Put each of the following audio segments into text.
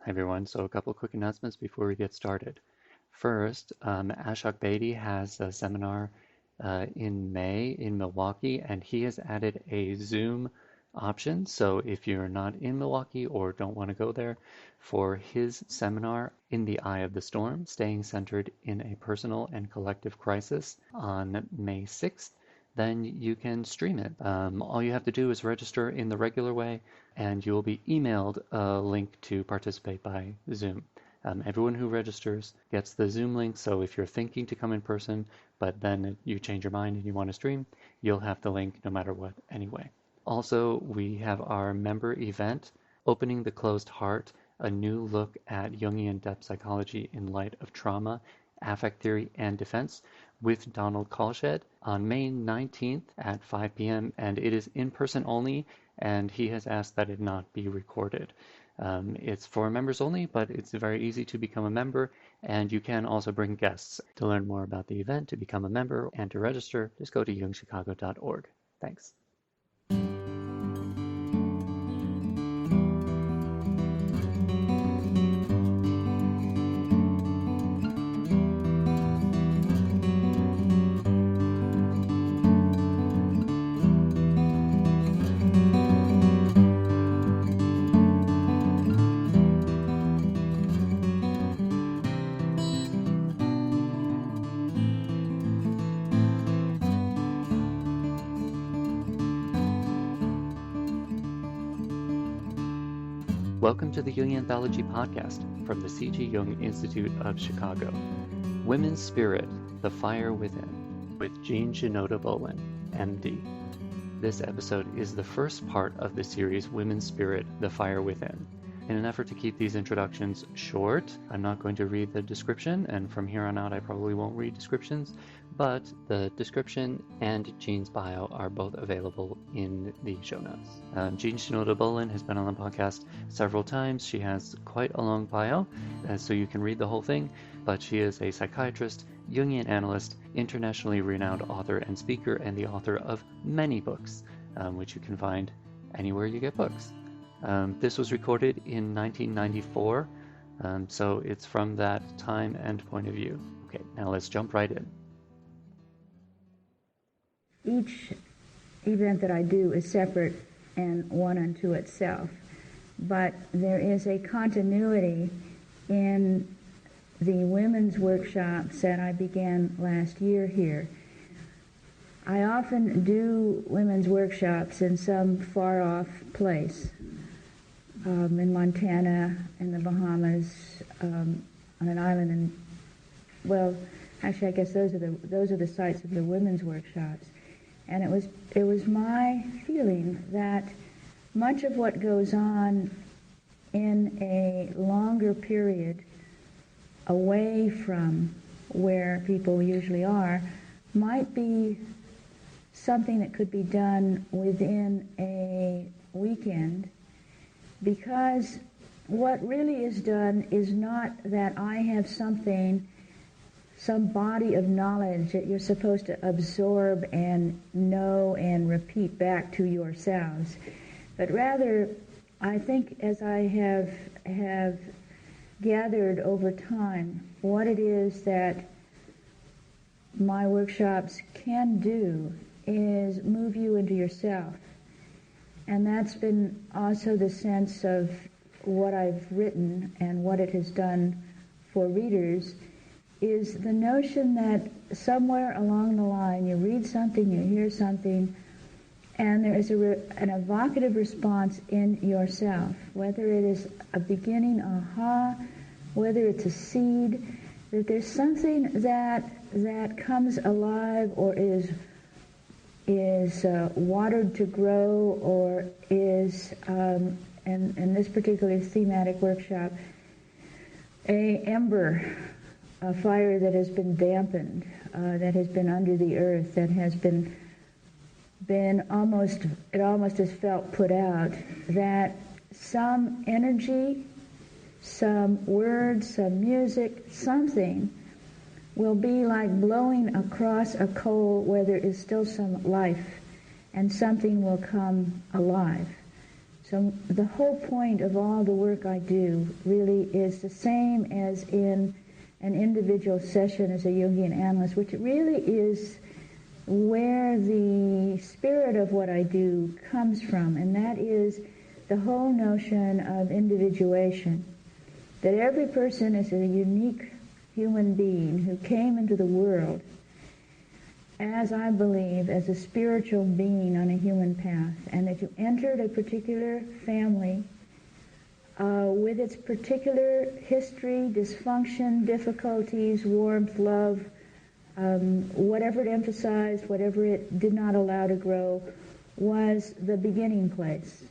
Hi everyone, so a couple quick announcements before we get started. First, Ashok Bedi has a seminar in May in Milwaukee, and he has added a Zoom option. So if you're not in Milwaukee or don't want to go there for his seminar, In the Eye of the Storm, Staying Centered in a Personal and Collective Crisis on May 6th, then you can stream it. All you have to do is register in the regular way, and you will be emailed a link to participate by Zoom. Everyone who registers gets the Zoom link, so if you're thinking to come in person, but then you change your mind and you want to stream, you'll have the link no matter what anyway. Also, we have our member event, Opening the Closed Heart, a new look at Jungian depth psychology in light of trauma, affect theory, and defense, with Donald Kalshed on May 19th at 5 p.m. and it is in person only, and he has asked that it not be recorded. It's for members only, but it's very easy to become a member, and you can also bring guests. To learn more about the event, to become a member, and to register, just go to jungchicago.org. Thanks. Welcome to the Jungian Anthology podcast from the C.G. Jung Institute of Chicago. Women's Spirit, The Fire Within, with Jean Shinoda Bolen, MD. This episode is the first part of the series Women's Spirit, The Fire Within. In an effort to keep these introductions short, I'm not going to read the description, and from here on out I probably won't read descriptions, but the description and Jean's bio are both available in the show notes. Jean Shinoda Bolen has been on the podcast several times. She has quite a long bio, so you can read the whole thing, but she is a psychiatrist, Jungian analyst, internationally renowned author and speaker, and the author of many books, which you can find anywhere you get books. This was recorded in 1994, so it's from that time and point of view. Okay, now let's jump right in. Each event that I do is separate and one unto itself, but there is a continuity in the women's workshops that I began last year here. I often do women's workshops in some far-off place, in Montana, in the Bahamas, on an island in, well, actually I guess those are the sites of the women's workshops. And it was my feeling that much of what goes on in a longer period away from where people usually are might be something that could be done within a weekend, because what really is done is not that I have some body of knowledge that you're supposed to absorb and know and repeat back to yourselves, but rather I think as I have gathered over time what it is that my workshops can do is move you into yourself. And that's been also the sense of what I've written and what it has done for readers, is the notion that somewhere along the line you read something, you hear something, and there is an evocative response in yourself, whether it is a beginning aha, whether it's a seed, that there's something that comes alive or is watered to grow, or is, in this particular thematic workshop, a ember, a fire that has been dampened, that has been under the earth, that has been almost has felt put out, that some energy, some words, some music, something will be like blowing across a coal where there is still some life, and something will come alive. So the whole point of all the work I do really is the same as in an individual session as a Jungian analyst, which really is where the spirit of what I do comes from, and that is the whole notion of individuation, that every person is a unique human being who came into the world, as I believe, as a spiritual being on a human path, and that you entered a particular family with its particular history, dysfunction, difficulties, warmth, love, whatever it emphasized, whatever it did not allow to grow, was the beginning place.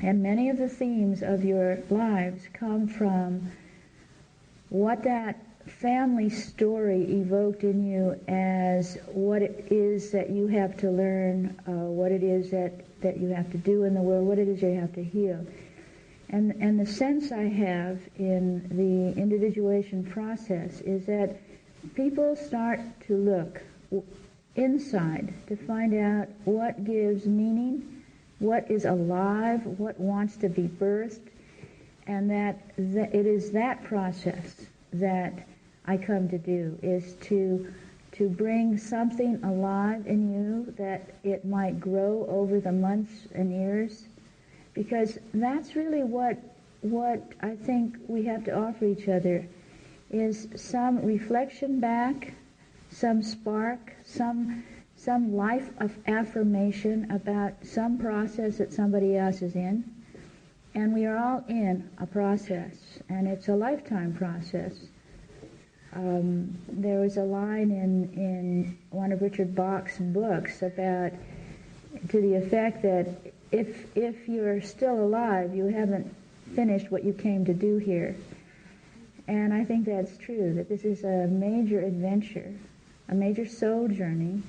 And many of the themes of your lives come from what that family story evoked in you as what it is that you have to learn, what it is that you have to do in the world, what it is you have to heal. And the sense I have in the individuation process is that people start to look inside to find out what gives meaning, what is alive, what wants to be birthed, and that it is that process that I come to do, is to bring something alive in you that it might grow over the months and years, because that's really what I think we have to offer each other, is some reflection back, some spark, some life of affirmation about some process that somebody else is in. And we are all in a process, and it's a lifetime process. There was a line in one of Richard Bach's books about, to the effect that if you're still alive, you haven't finished what you came to do here. And I think that's true, that this is a major adventure, a major soul journey,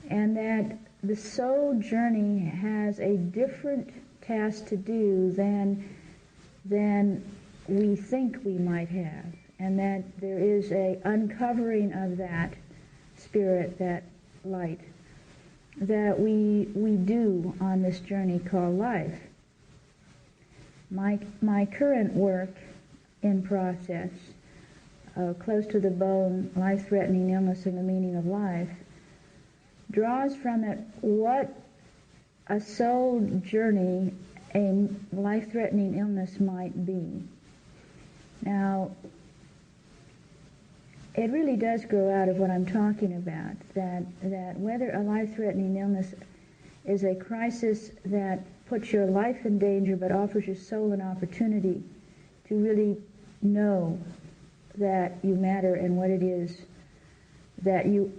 and that the soul journey has a different task to do than we think we might have, and that there is a uncovering of that spirit, that light, that we do on this journey called life. My current work in process, close to the bone, life-threatening illness and the meaning of life, draws from it what a soul journey, a life-threatening illness might be. Now, it really does grow out of what I'm talking about, that whether a life-threatening illness is a crisis that puts your life in danger but offers your soul an opportunity to really know that you matter and what it is that you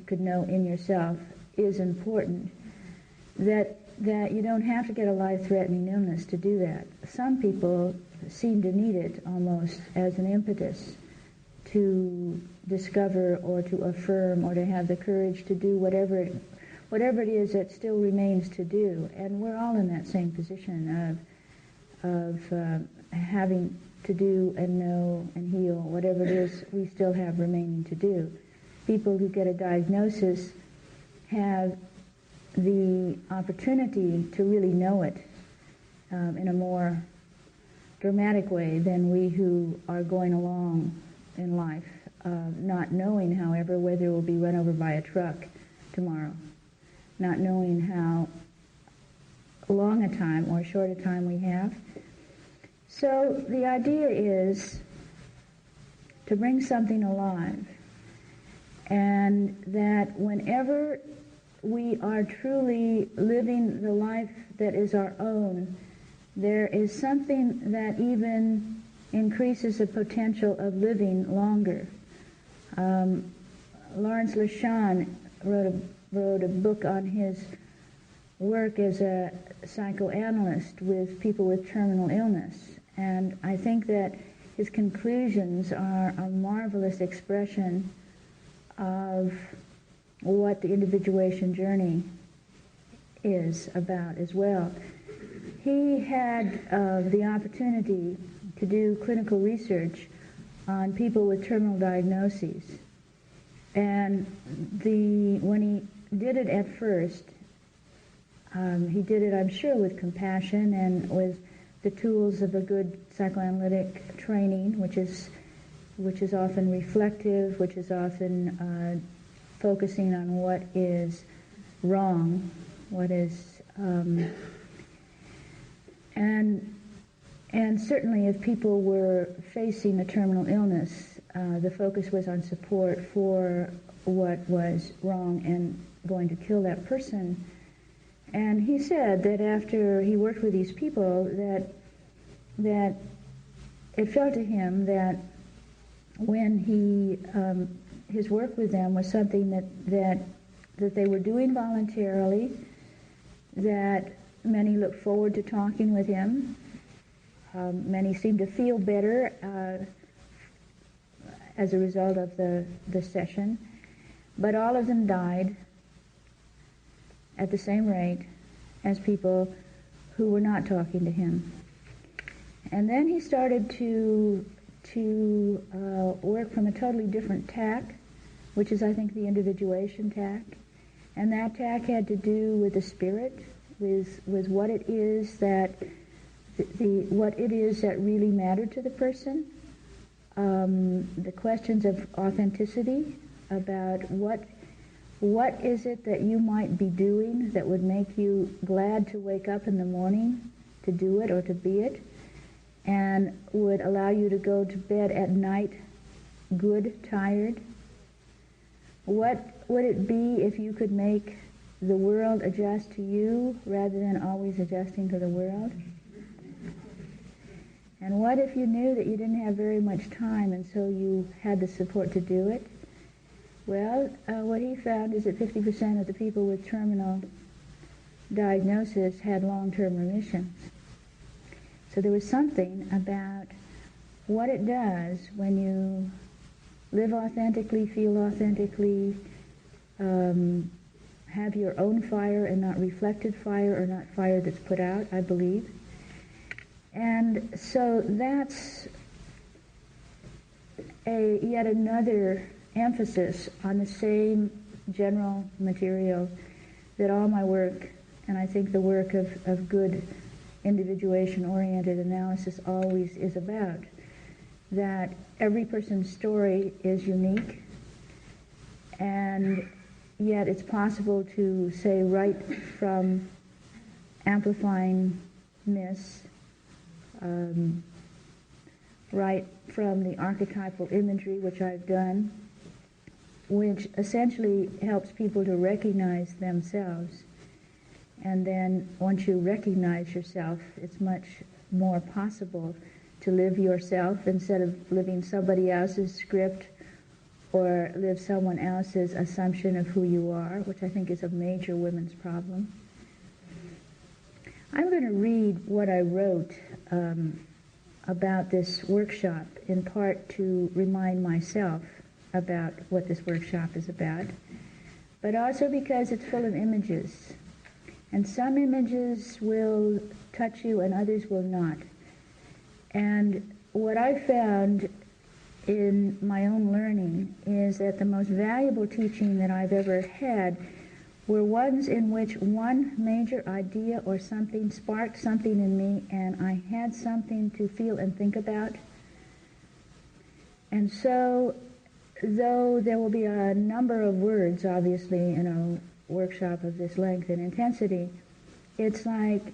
could know in yourself is important, that you don't have to get a life-threatening illness to do that. Some people seem to need it almost as an impetus to discover or to affirm or to have the courage to do whatever it is that still remains to do. And we're all in that same position of having to do and know and heal whatever it is we still have remaining to do. People who get a diagnosis have the opportunity to really know it in a more dramatic way than we who are going along in life, not knowing, however, whether we'll be run over by a truck tomorrow, not knowing how long a time or short a time we have. So the idea is to bring something alive, and that whenever we are truly living the life that is our own, there is something that even increases the potential of living longer. Lawrence LeShan wrote a book on his work as a psychoanalyst with people with terminal illness, and I think that his conclusions are a marvelous expression of what the individuation journey is about as well. He had the opportunity to do clinical research on people with terminal diagnoses, and when he did it at first, He did it, I'm sure, with compassion and with the tools of a good psychoanalytic training, which is often reflective, which is often focusing on what is wrong, what is, and certainly if people were facing a terminal illness, the focus was on support for what was wrong and going to kill that person. And he said that after he worked with these people, that it felt to him that when his work with them was something that they were doing voluntarily, that many looked forward to talking with him. Many seemed to feel better as a result of the session, but all of them died at the same rate as people who were not talking to him. And then he started to work from a totally different tack, which is, I think, the individuation tack. And that tack had to do with the spirit, with what it is that what it is that really mattered to the person. The questions of authenticity, about what is it that you might be doing that would make you glad to wake up in the morning to do it or to be it, and would allow you to go to bed at night good, tired. What would it be if you could make the world adjust to you rather than always adjusting to the world? And what if you knew that you didn't have very much time and so you had the support to do it? Well, what he found is that 50% of the people with terminal diagnosis had long-term remissions. So there was something about what it does when you live authentically, feel authentically, have your own fire and not reflected fire or not fire that's put out, I believe. And so that's yet another emphasis on the same general material that all my work, and I think the work of good individuation-oriented analysis always is about, that every person's story is unique, and yet it's possible to say right from amplifying myths, right from the archetypal imagery, which I've done, which essentially helps people to recognize themselves. And then once you recognize yourself, it's much more possible to live yourself instead of living somebody else's script or live someone else's assumption of who you are, which I think is a major women's problem. I'm going to read what I wrote about this workshop, in part to remind myself about what this workshop is about, but also because it's full of images. And some images will touch you and others will not. And what I found in my own learning is that the most valuable teaching that I've ever had were ones in which one major idea or something sparked something in me and I had something to feel and think about. And so, though there will be a number of words, obviously, in a workshop of this length and intensity, it's like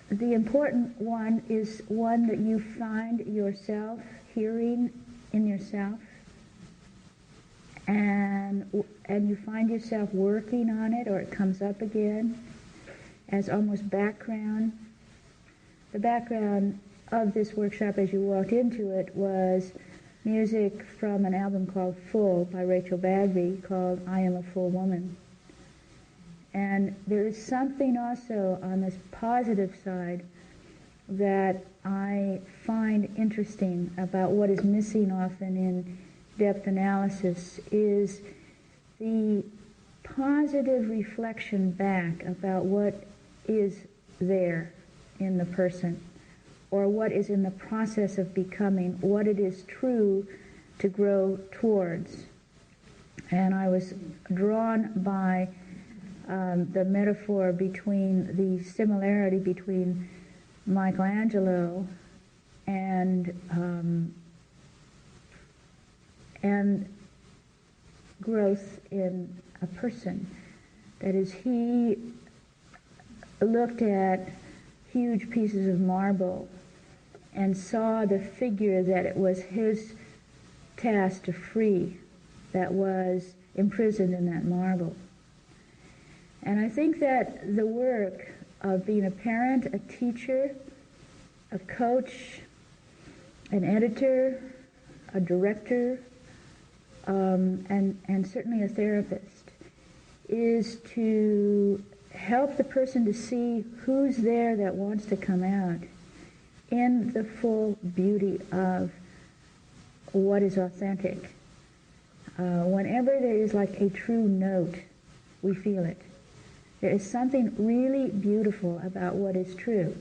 the important one is one that you find yourself hearing in yourself, and you find yourself working on it, or it comes up again as almost background. The background of this workshop as you walked into it was music from an album called Full by Rachel Bagby, called I Am a Full Woman. And there is something also on this positive side that I find interesting about what is missing often in depth analysis, is the positive reflection back about what is there in the person, or what is in the process of becoming, what it is true to grow towards. And I was drawn by the metaphor between the similarity between Michelangelo and growth in a person. That is, he looked at huge pieces of marble and saw the figure that it was his task to free that was imprisoned in that marble. And I think that the work of being a parent, a teacher, a coach, an editor, a director, and certainly a therapist, is to help the person to see who's there that wants to come out in the full beauty of what is authentic. Whenever there is like a true note, we feel it. There is something really beautiful about what is true.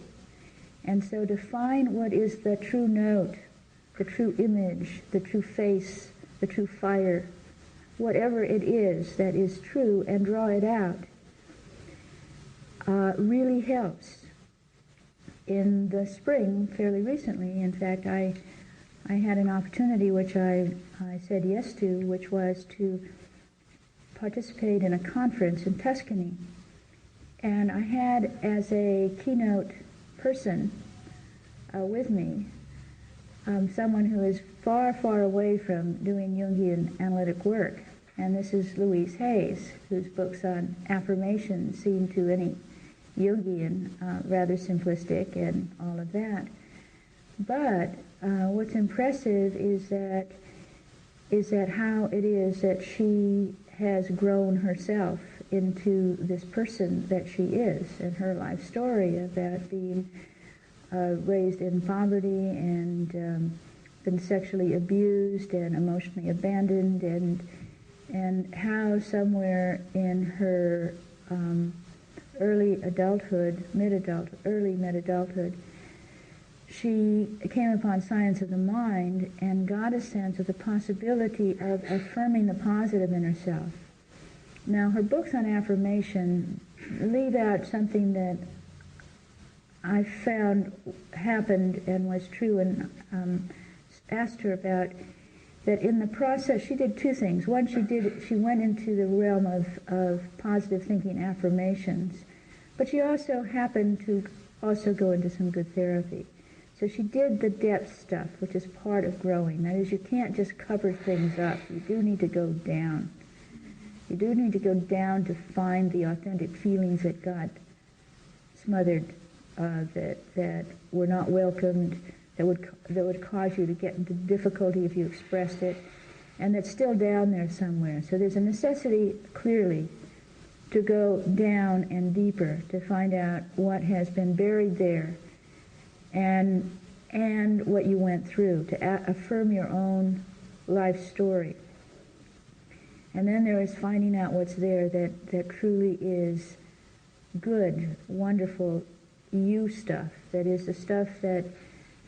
And so to find what is the true note, the true image, the true face, the true fire, whatever it is that is true, and draw it out, really helps. In the spring, fairly recently, in fact, I had an opportunity which I said yes to, which was to participate in a conference in Tuscany. And I had as a keynote person with me someone who is far, far away from doing Jungian analytic work. And this is Louise Hayes, whose books on affirmation seem to any Jungian rather simplistic and all of that. But what's impressive is that how it is that she has grown herself into this person that she is, and her life story about being raised in poverty and been sexually abused and emotionally abandoned, and how somewhere in her early mid-adulthood, she came upon science of the mind and got a sense of the possibility of affirming the positive in herself. Now, her books on affirmation leave out something that I found happened and was true, and asked her about, that in the process she did two things. One, she went into the realm of positive thinking affirmations, but she also happened to also go into some good therapy. So she did the depth stuff, which is part of growing. That is, you can't just cover things up. You do need to go down. You do need to go down to find the authentic feelings that got smothered, that were not welcomed, that would cause you to get into difficulty if you expressed it, and that's still down there somewhere. So there's a necessity, clearly, to go down and deeper to find out what has been buried there, and what you went through, to affirm your own life story. And then there is finding out what's there that truly is good, wonderful you stuff. That is the stuff that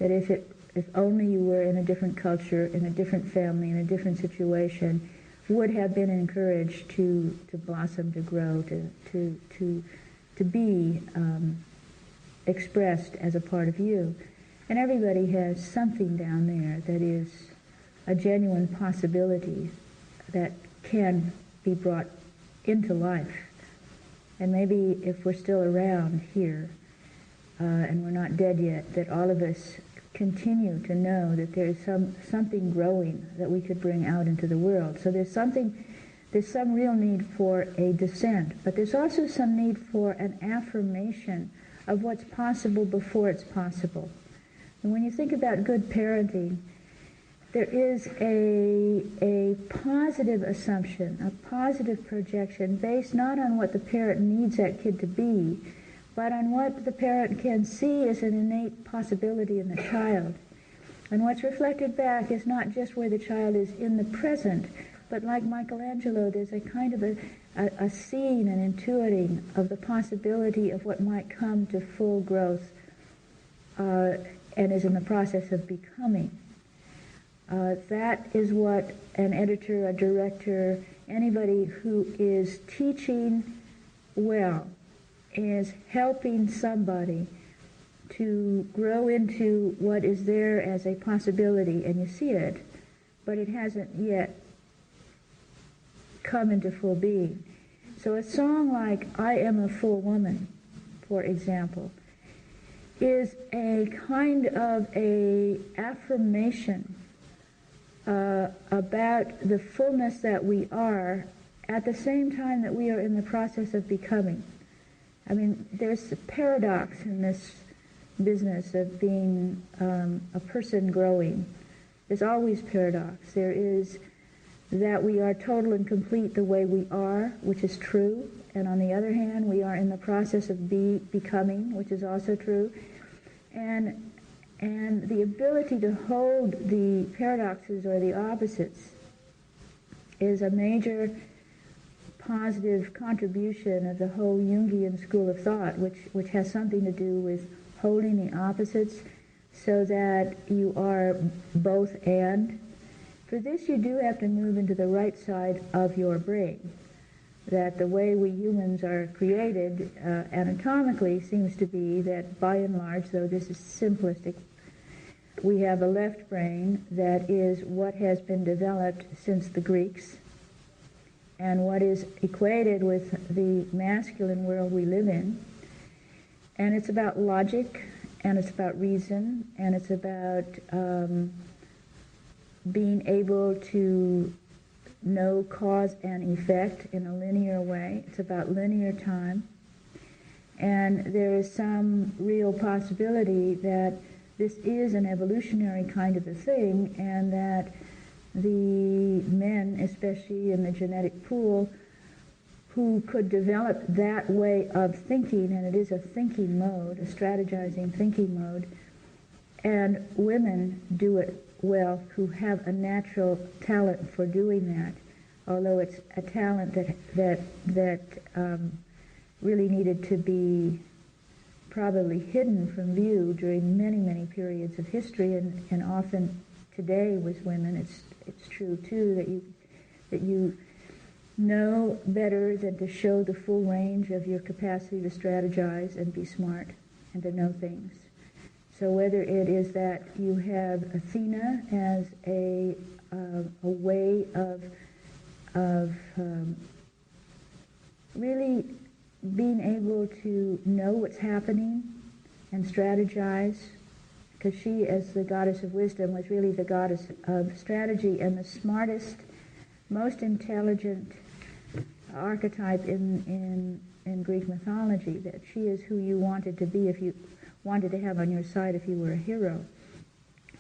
if only you were in a different culture, in a different family, in a different situation, would have been encouraged to blossom, to grow, to be expressed as a part of you. And everybody has something down there that is a genuine possibility that can be brought into life. And maybe if we're still around here, and we're not dead yet, that all of us continue to know that there's something growing that we could bring out into the world. So there's some real need for a descent, but there's also some need for an affirmation of what's possible before it's possible. And when you think about good parenting, there is a positive assumption, a positive projection based not on what the parent needs that kid to be, but on what the parent can see as an innate possibility in the child. And what's reflected back is not just where the child is in the present, but like Michelangelo, there's a kind of a seeing and intuiting of the possibility of what might come to full growth and is in the process of becoming. That is what an editor, a director, anybody who is teaching well is helping somebody to grow into what is there as a possibility, and you see it, but it hasn't yet come into full being. So a song like I Am a Full Woman, for example, is a kind of a affirmation about the fullness that we are at the same time that we are in the process of becoming. I mean, there's a paradox in this business of being a person growing. There's always paradox. There is that we are total and complete the way we are, which is true, and on the other hand, we are in the process of becoming, which is also true. And the ability to hold the paradoxes or the opposites is a major positive contribution of the whole Jungian school of thought, which has something to do with holding the opposites so that you are both and. For this, you do have to move into the right side of your brain. That the way we humans are created anatomically seems to be that by and large, though this is simplistic, we have a left brain that is what has been developed since the Greeks and what is equated with the masculine world we live in. And it's about logic, and it's about reason, and it's about being able to know cause and effect in a linear way. It's about linear time. And there is some real possibility that this is an evolutionary kind of a thing, and that the men, especially in the genetic pool, who could develop that way of thinking, and it is a thinking mode, a strategizing thinking mode, and women do it well who have a natural talent for doing that, although it's a talent that really needed to be probably hidden from view during many, many periods of history, and often today with women. It's true too that you know better than to show the full range of your capacity to strategize and be smart and to know things. So whether it is that you have Athena as a way of really being able to know what's happening and strategize, because she, as the goddess of wisdom, was really the goddess of strategy and the smartest, most intelligent archetype in Greek mythology, that she is who you wanted to be if you wanted to have on your side if you were a hero,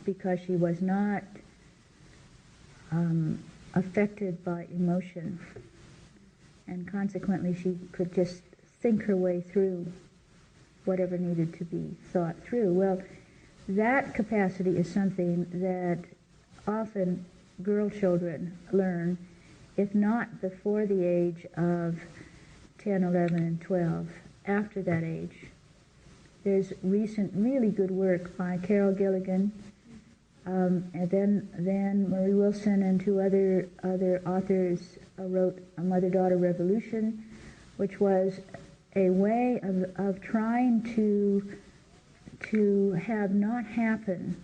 because she was not affected by emotion, and consequently she could just think her way through whatever needed to be thought through. Well, that capacity is something that often girl children learn, if not before the age of 10, 11, and 12, after that age. There's recent really good work by Carol Gilligan, and then Marie Wilson and two other authors wrote A Mother-Daughter Revolution, which was a way of trying to have not happen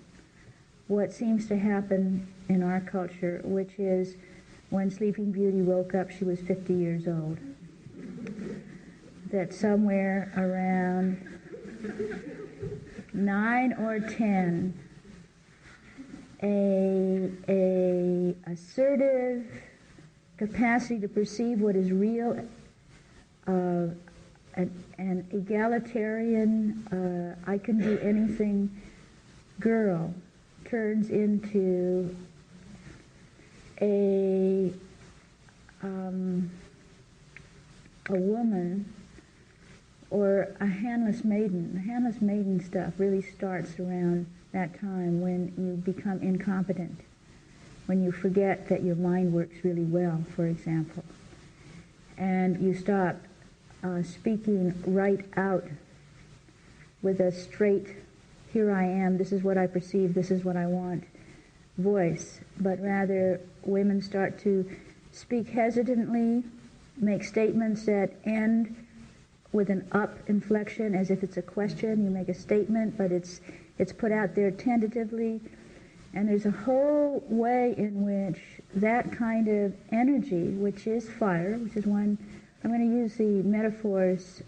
what seems to happen in our culture, which is when Sleeping Beauty woke up, she was 50 years old. That somewhere around 9 or 10, a assertive capacity to perceive what is real, an egalitarian, I can do anything girl turns into a woman or a handless maiden. The handless maiden stuff really starts around that time when you become incompetent, when you forget that your mind works really well, for example, and you stop speaking right out with a straight, here I am, this is what I perceive, this is what I want voice, but rather women start to speak hesitantly, make statements that end with an up inflection, as if it's a question. You make a statement, but it's put out there tentatively. And there's a whole way in which that kind of energy, which is fire, which is one, I'm going to use the metaphors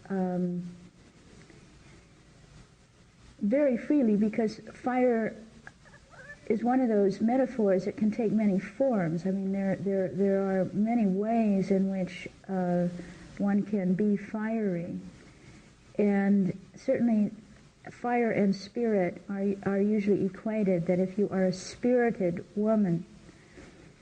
very freely, because fire is one of those metaphors that can take many forms. I mean, there are many ways in which one can be fiery. And certainly fire and spirit are usually equated, that if you are a spirited woman,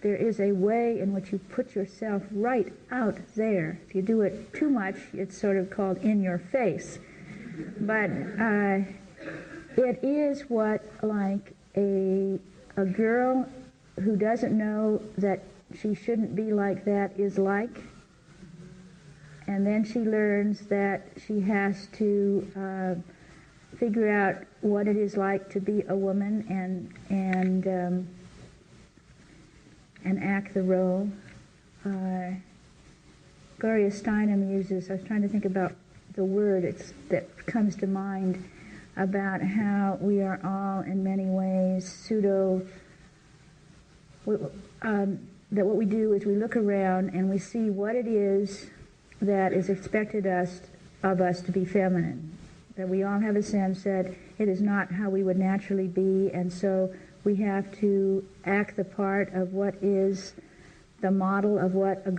there is a way in which you put yourself right out there. If you do it too much, it's sort of called in your face. But it is what, like, a girl who doesn't know that she shouldn't be like that is like. And then she learns that she has to figure out what it is like to be a woman and act the role. Gloria Steinem uses, I was trying to think about the word that comes to mind, about how we are all in many ways that what we do is we look around and we see what it is that is expected of us to be feminine. That we all have a sense that it is not how we would naturally be, and so we have to act the part of what is the model of what a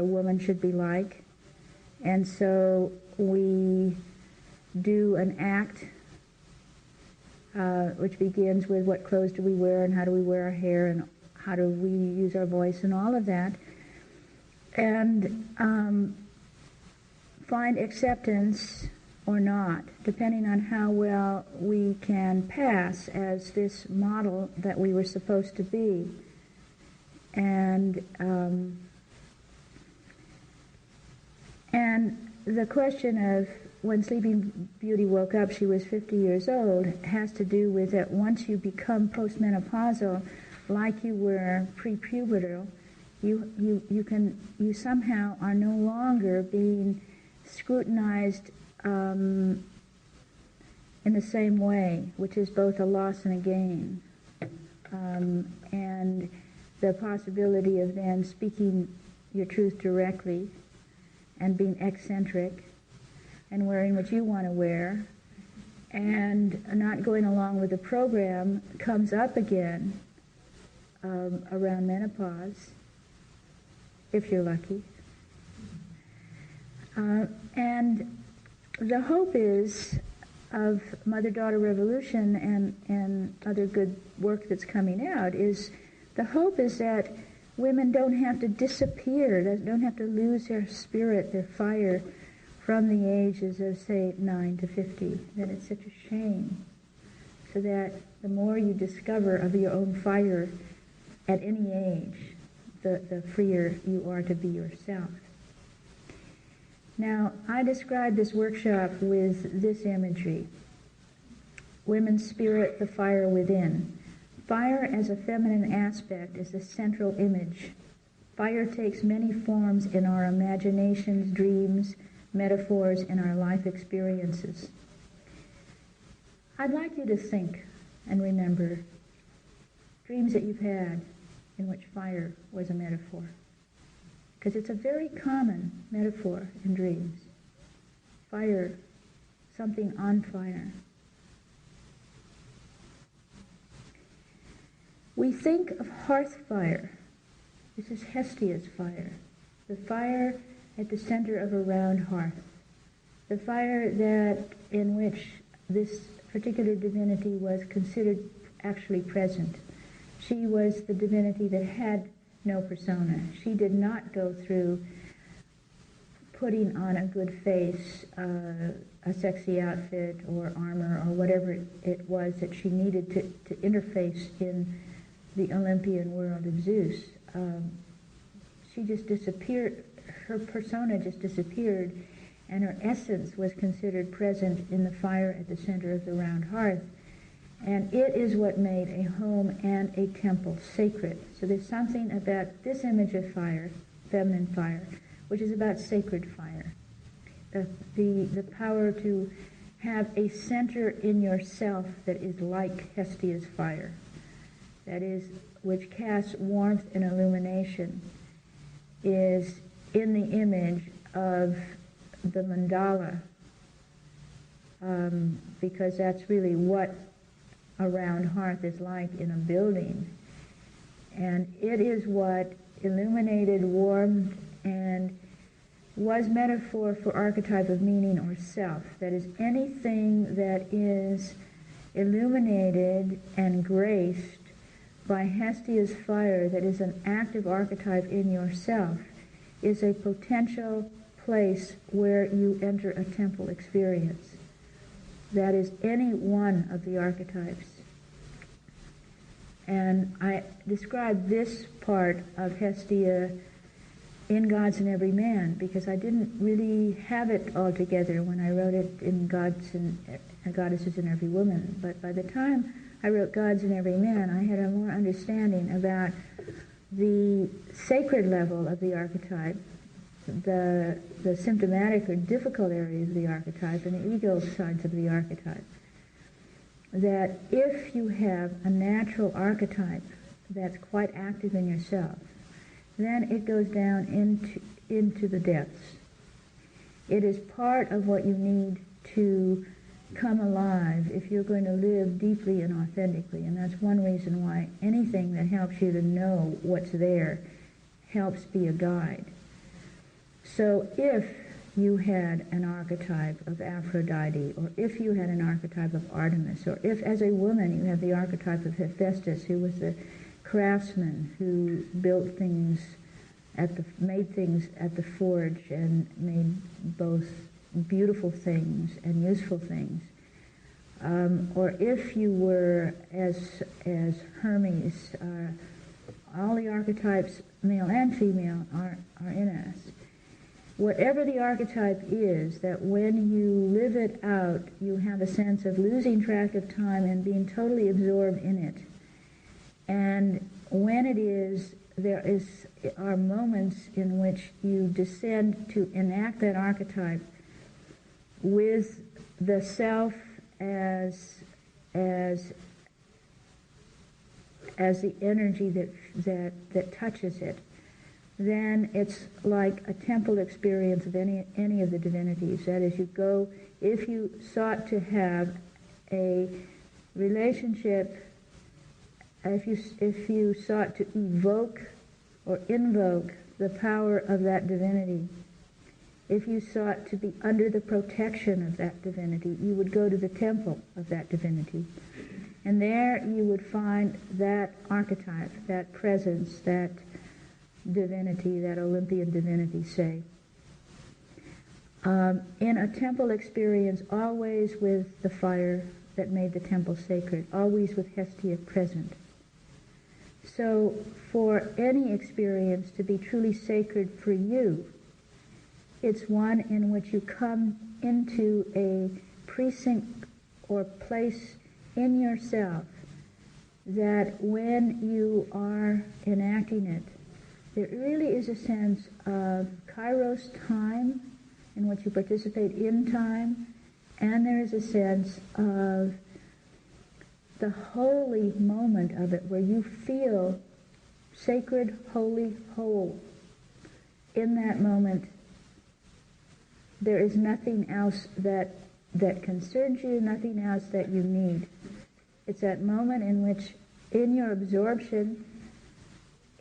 woman should be like. And so we do an act which begins with what clothes do we wear and how do we wear our hair and how do we use our voice and all of that. And find acceptance or not, depending on how well we can pass as this model that we were supposed to be. And the question of when Sleeping Beauty woke up, she was 50 years old, has to do with that once you become postmenopausal, like you were prepubertal, you somehow are no longer being scrutinized in the same way, which is both a loss and a gain. And the possibility of then speaking your truth directly and being eccentric and wearing what you want to wear and not going along with the program comes up again around menopause, if you're lucky. And the hope is of Mother-Daughter Revolution and other good work that's coming out is the hope is that women don't have to disappear, don't have to lose their spirit, their fire from the ages of, say, 9 to 50, that it's such a shame. So that the more you discover of your own fire at any age, the freer you are to be yourself. Now, I described this workshop with this imagery. Women's spirit, the fire within. Fire as a feminine aspect is the central image. Fire takes many forms in our imaginations, dreams, metaphors, and our life experiences. I'd like you to think and remember dreams that you've had in which fire was a metaphor. Because it's a very common metaphor in dreams. Fire, something on fire. We think of hearth fire. This is Hestia's fire. The fire at the center of a round hearth. The fire that in which this particular divinity was considered actually present. She was the divinity that had no persona. She did not go through putting on a good face, a sexy outfit or armor or whatever it was that she needed to interface in the Olympian world of Zeus. She just disappeared. Her persona just disappeared, and her essence was considered present in the fire at the center of the round hearth. And it is what made a home and a temple sacred. So there's something about this image of fire, feminine fire, which is about sacred fire. the power to have a center in yourself that is like Hestia's fire, that is, which casts warmth and illumination, is in the image of the mandala, because that's really what a round hearth is like in a building. And it is what illuminated, warmed, and was metaphor for archetype of meaning or self. That is, anything that is illuminated and graced by Hestia's fire, that is an active archetype in yourself, is a potential place where you enter a temple experience. That is any one of the archetypes. And I described this part of Hestia in Gods in Every Man because I didn't really have it all together when I wrote it in Gods and Goddesses in Every Woman. But by the time I wrote Gods in Every Man, I had a more understanding about the sacred level of the archetype, the symptomatic or difficult areas of the archetype, and the ego sides of the archetype. That if you have a natural archetype that's quite active in yourself, then it goes down into the depths. It is part of what you need to come alive if you're going to live deeply and authentically. And that's one reason why anything that helps you to know what's there helps be a guide. So if you had an archetype of Aphrodite, or if you had an archetype of Artemis, or if as a woman you have the archetype of Hephaestus, who was the craftsman who built things made things at the forge and made both beautiful things and useful things, or if you were as Hermes, all the archetypes, male and female, are in us. Whatever the archetype is, that when you live it out, you have a sense of losing track of time and being totally absorbed in it. And when it is, are moments in which you descend to enact that archetype with the self as the energy that touches it. Then it's like a temple experience of any of the divinities. That is, you go, if you sought to have a relationship, if you sought to evoke or invoke the power of that divinity, if you sought to be under the protection of that divinity, you would go to the temple of that divinity. And there you would find that archetype, that presence, that divinity, that Olympian divinity, say. In a temple experience, always with the fire that made the temple sacred, always with Hestia present. So for any experience to be truly sacred for you, it's one in which you come into a precinct or place in yourself that when you are enacting it, there really is a sense of kairos time in which you participate in time, and there is a sense of the holy moment of it where you feel sacred, holy, whole. In that moment, there is nothing else that concerns you, nothing else that you need. It's that moment in which, in your absorption,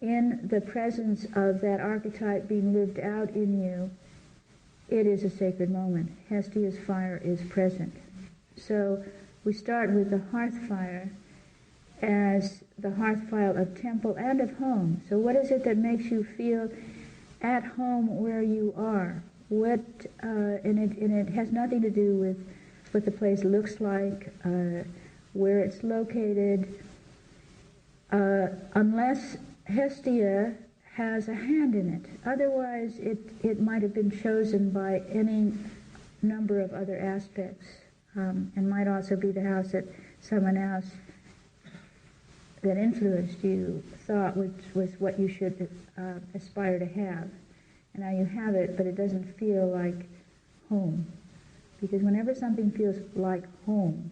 in the presence of that archetype being lived out in you, it is a sacred moment. Hestia's fire is present. So we start with the hearth fire as the hearth fire of temple and of home. So what is it that makes you feel at home where you are? And it has nothing to do with what the place looks like, where it's located, unless Hestia has a hand in it. Otherwise, it might have been chosen by any number of other aspects, and might also be the house that someone else that influenced you thought was what you should aspire to have. And now you have it, but it doesn't feel like home. Because whenever something feels like home,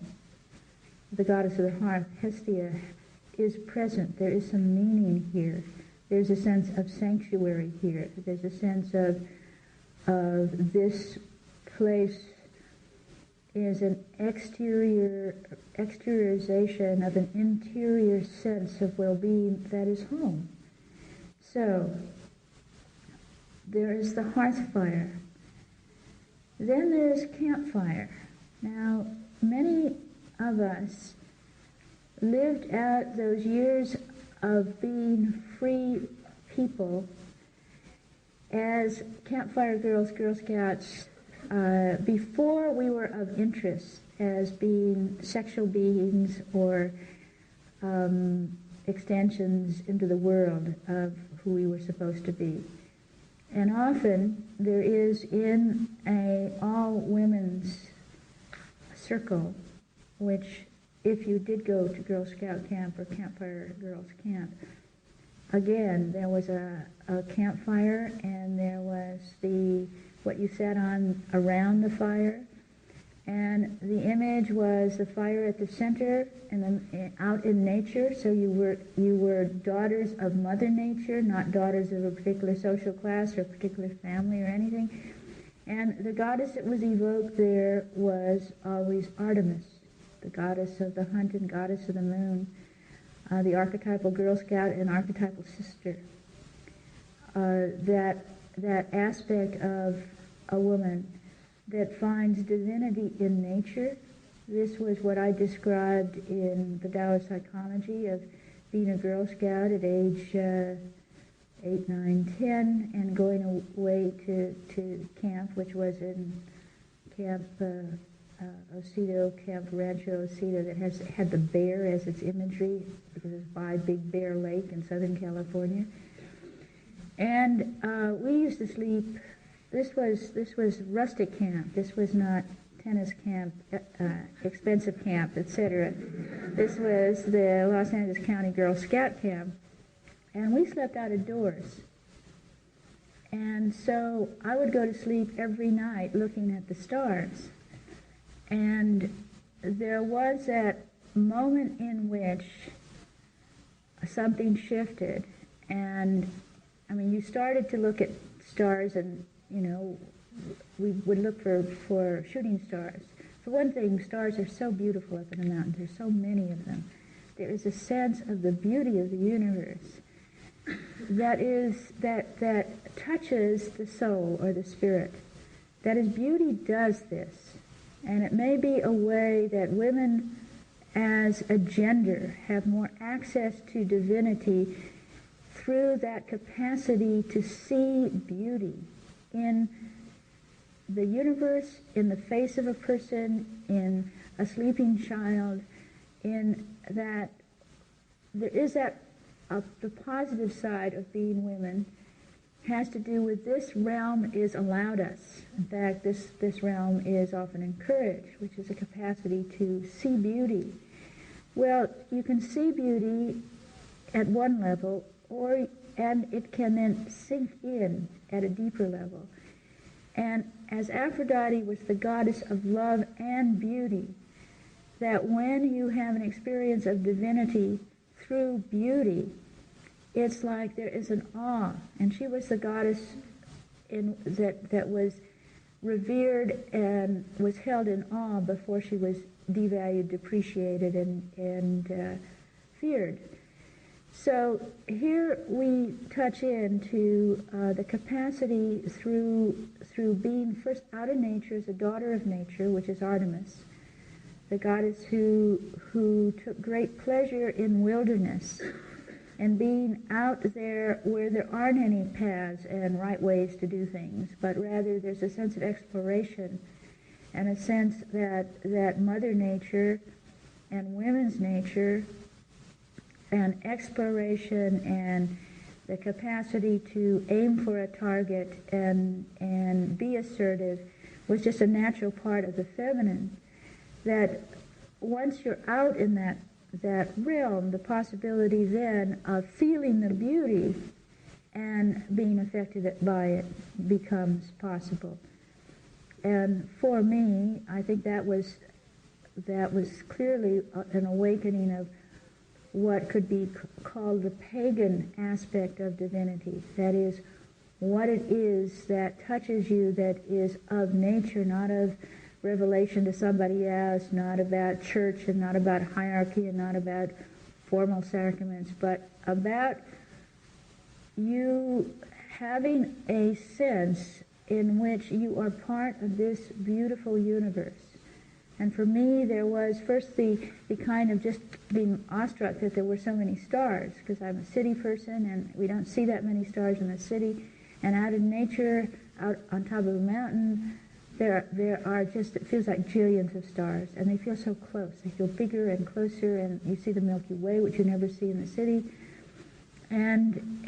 the goddess of the hearth, Hestia, is present. There is some meaning here. There's a sense of sanctuary here. There's a sense of this place is an exteriorization of an interior sense of well-being that is home. So, there is the hearth fire. Then there is campfire. Now, many of us lived out those years of being free people as campfire girls, Girl Scouts, before we were of interest as being sexual beings or extensions into the world of who we were supposed to be. And often there is in a all-women's circle, which if you did go to Girl Scout camp or Campfire Girls camp, again, there was a campfire and there was what you sat on around the fire, and the image was the fire at the center and out in nature. So you were daughters of Mother Nature, not daughters of a particular social class or a particular family or anything. And the goddess that was evoked there was always Artemis, the goddess of the hunt and goddess of the moon, the archetypal Girl Scout and archetypal sister. That aspect of a woman that finds divinity in nature. This was what I described in the Taoist psychology of being a Girl Scout at age 8, 9, 10, and going away to camp, which was in Camp Osito, Camp Rancho Osito, that had the bear as its imagery, because it's by Big Bear Lake in Southern California. And we used to sleep. This was rustic camp. This was not tennis camp, expensive camp, etc. This was the Los Angeles County Girl Scout camp, and we slept out of doors. And so I would go to sleep every night looking at the stars. And there was that moment in which something shifted, and I mean, you started to look at stars, and we would look for shooting stars. For one thing, stars are so beautiful up in the mountains. There's so many of them. There is a sense of the beauty of the universe that touches the soul or the spirit. That is, beauty does this. And it may be a way that women as a gender have more access to divinity through that capacity to see beauty in the universe, in the face of a person, in a sleeping child, in that there is that the positive side of being women has to do with this realm is allowed us. In fact, this realm is often encouraged, which is a capacity to see beauty. Well, you can see beauty at one level, and it can then sink in at a deeper level. And as Aphrodite was the goddess of love and beauty, that when you have an experience of divinity through beauty, it's like there is an awe. And she was the goddess that was revered and was held in awe before she was devalued, depreciated, and feared. So here we touch into the capacity through being first out of nature as a daughter of nature, which is Artemis, the goddess who took great pleasure in wilderness and being out there where there aren't any paths and right ways to do things, but rather there's a sense of exploration and a sense that Mother Nature and women's nature and exploration and the capacity to aim for a target and be assertive was just a natural part of the feminine. That once you're out in that realm, the possibility then of feeling the beauty and being affected by it becomes possible. And for me, I think that was clearly an awakening of what could be called the pagan aspect of divinity. That is, what it is that touches you, that is of nature, not of revelation to somebody else, not about church and not about hierarchy and not about formal sacraments, but about you having a sense in which you are part of this beautiful universe. And for me, there was first the kind of just being awestruck that there were so many stars, because I'm a city person and we don't see that many stars in the city. And out in nature, out on top of a mountain, there are just, it feels like jillions of stars, and they feel so close. They feel bigger and closer, and you see the Milky Way, which you never see in the city. And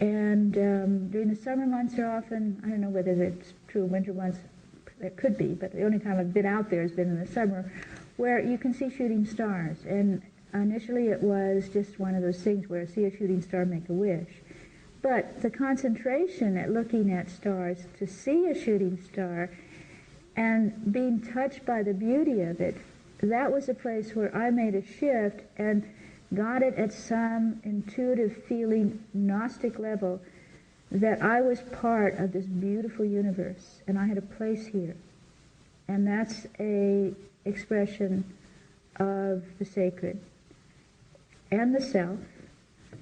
during the summer months are often, I don't know whether it's true winter months, it could be, but the only time I've been out there has been in the summer, where you can see shooting stars. And initially it was just one of those things where see a shooting star, make a wish. But the concentration at looking at stars, to see a shooting star and being touched by the beauty of it, that was a place where I made a shift and got it at some intuitive feeling, Gnostic level, that I was part of this beautiful universe and I had a place here. And that's a expression of the sacred and the self,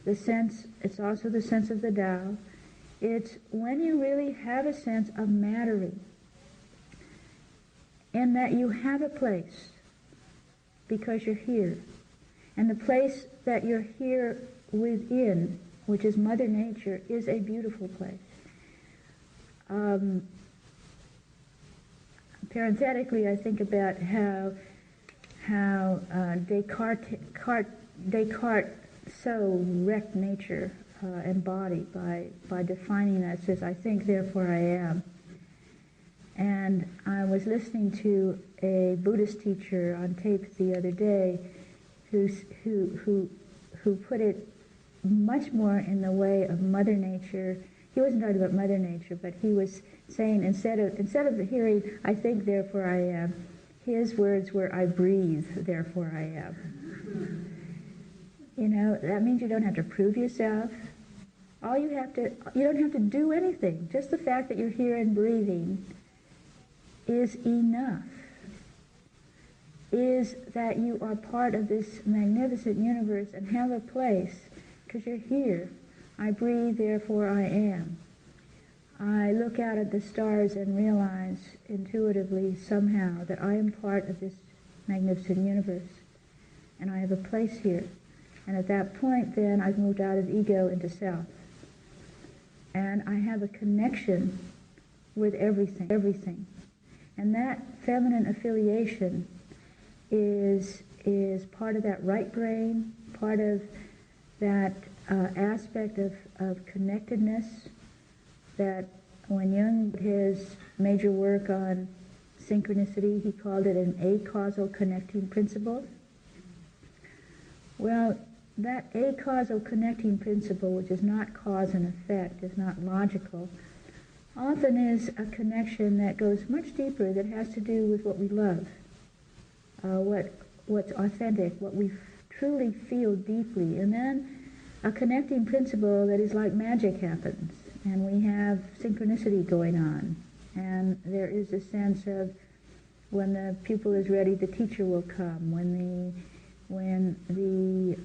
the sense, it's also the sense of the Tao. It's when you really have a sense of mattering and that you have a place because you're here. And the place that you're here within, which is Mother Nature, is a beautiful place. Parenthetically, I think about how Descartes so wrecked nature and body by defining us as I think, therefore I am. And I was listening to a Buddhist teacher on tape the other day who put it much more in the way of Mother Nature. He wasn't talking about Mother Nature, but he was saying instead of hearing I think, therefore I am, his words were I breathe, therefore I am. You know, that means you don't have to prove yourself. You don't have to do anything. Just the fact that you're here and breathing is enough. Is that you are part of this magnificent universe and have a place because you're here. I breathe, therefore I am. I look out at the stars and realize intuitively somehow that I am part of this magnificent universe and I have a place here. And at that point then I've moved out of ego into self. And I have a connection with everything. And that feminine affiliation is part of that right brain, part of that aspect of connectedness that when Jung did his major work on synchronicity, he called it an acausal connecting principle. Well, that acausal connecting principle, which is not cause and effect, is not logical, often is a connection that goes much deeper, that has to do with what we love, what's authentic, what we truly feel deeply. And then a connecting principle that is like magic happens, and we have synchronicity going on. And there is a sense of when the pupil is ready, the teacher will come. When the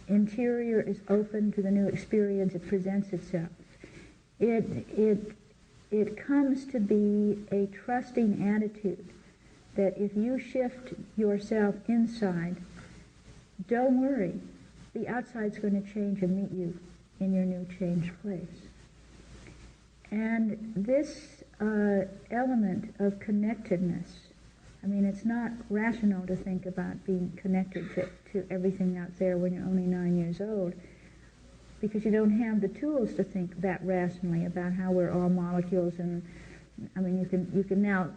interior is open to the new experience, it presents itself. It comes to be a trusting attitude that if you shift yourself inside, don't worry, the outside's going to change and meet you in your new changed place. And this element of connectedness, I mean, it's not rational to think about being connected to everything out there when you're only 9 years old, because you don't have the tools to think that rationally about how we're all molecules. And I mean, you can now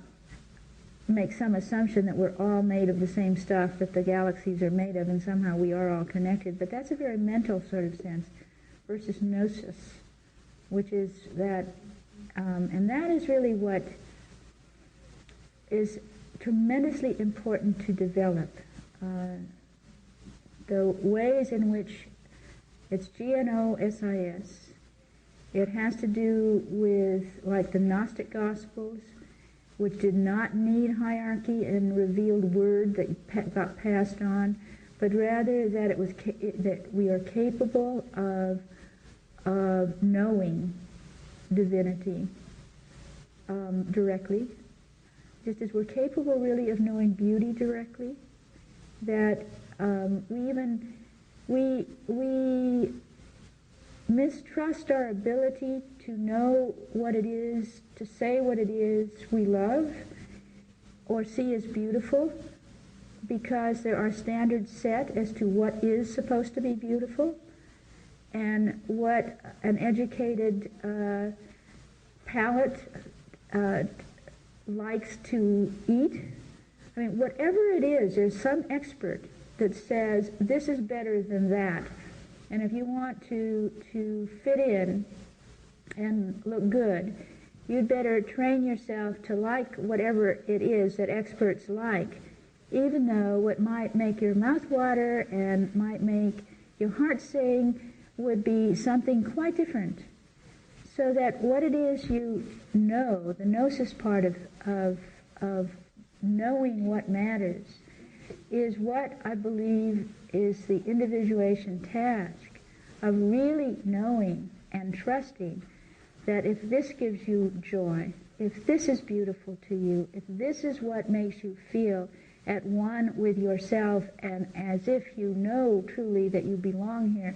make some assumption that we're all made of the same stuff that the galaxies are made of, and somehow we are all connected. But that's a very mental sort of sense versus gnosis, which is that, and that is really what is tremendously important to develop. The ways in which it's GNOSIS. It has to do with, like, the Gnostic Gospels, which did not need hierarchy and revealed word that got passed on, but rather that it was that we are capable of knowing divinity directly, just as we're capable really of knowing beauty directly. That we mistrust our ability to know what it is, to say what it is we love or see as beautiful, because there are standards set as to what is supposed to be beautiful and what an educated palate likes to eat. I mean, whatever it is, there's some expert that says this is better than that. And if you want to fit in and look good, you'd better train yourself to like whatever it is that experts like, even though what might make your mouth water and might make your heart sing would be something quite different. So that what it is you know, the gnosis part of knowing what matters, is what I believe is the individuation task of really knowing and trusting that if this gives you joy, if this is beautiful to you, if this is what makes you feel at one with yourself and as if you know truly that you belong here,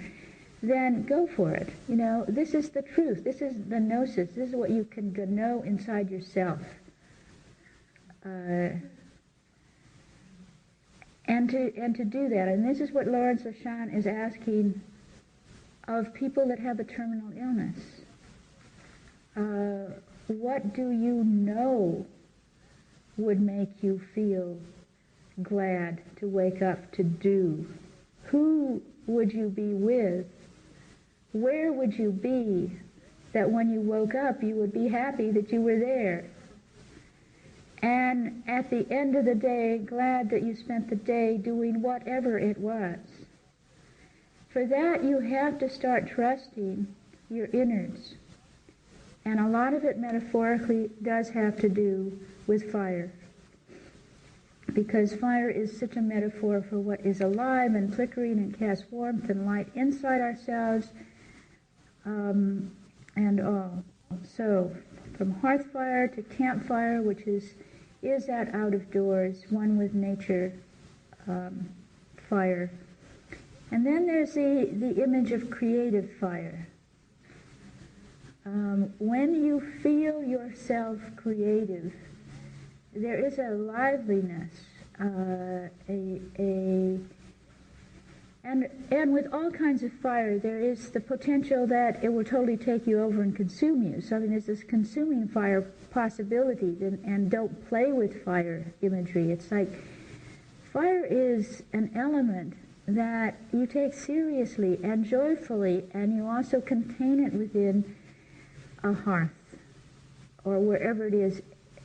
then go for it. You know, this is the truth. This is the gnosis. This is what you can know inside yourself. And to do that, and this is what Lawrence Oshan is asking of people that have a terminal illness. What do you know would make you feel glad to wake up to do? Who would you be with? Where would you be that when you woke up you would be happy that you were there? And at the end of the day, glad that you spent the day doing whatever it was. For that, you have to start trusting your innards. And a lot of it metaphorically does have to do with fire. Because fire is such a metaphor for what is alive and flickering and casts warmth and light inside ourselves, and all. So, from hearth fire to campfire, which is that out of doors, one with nature, fire. And then there's the image of creative fire. When you feel yourself creative, there is a liveliness, and with all kinds of fire, there is the potential that it will totally take you over and consume you. So I mean, there's this consuming fire possibility, and don't play with fire imagery. It's like fire is an element that you take seriously and joyfully, and you also contain it within a hearth or wherever it is,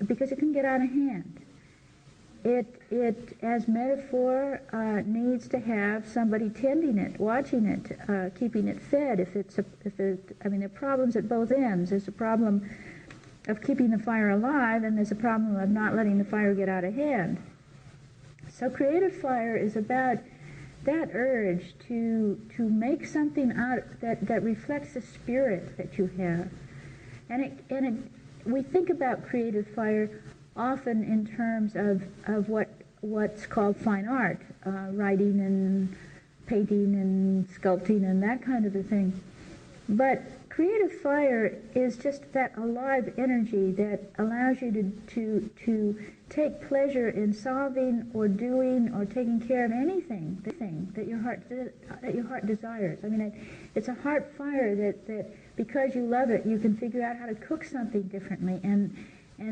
because it can get out of hand. It as metaphor, needs to have somebody tending it, watching it, keeping it fed. There are problems at both ends. There's a problem of keeping the fire alive, and there's a problem of not letting the fire get out of hand. So creative fire is about that urge to make something out that reflects the spirit that you have. And we think about creative fire often in terms of what's called fine art, writing and painting and sculpting and that kind of a thing. But creative fire is just that alive energy that allows you to take pleasure in solving or doing or taking care of anything that your heart desires. I mean, it's a heart fire that because you love it, you can figure out how to cook something differently, and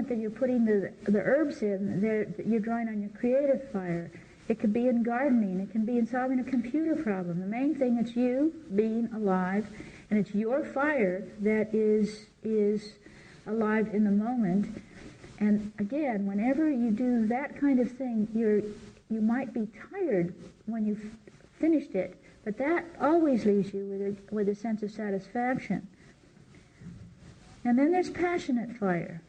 that you're putting the herbs in there, you're drawing on your creative fire. It could be in gardening. It can be in solving a computer problem. The main thing is you being alive, and it's your fire that is alive in the moment. And again, whenever you do that kind of thing, you might be tired when you've finished it, but that always leaves you with a sense of satisfaction. And then there's passionate fire.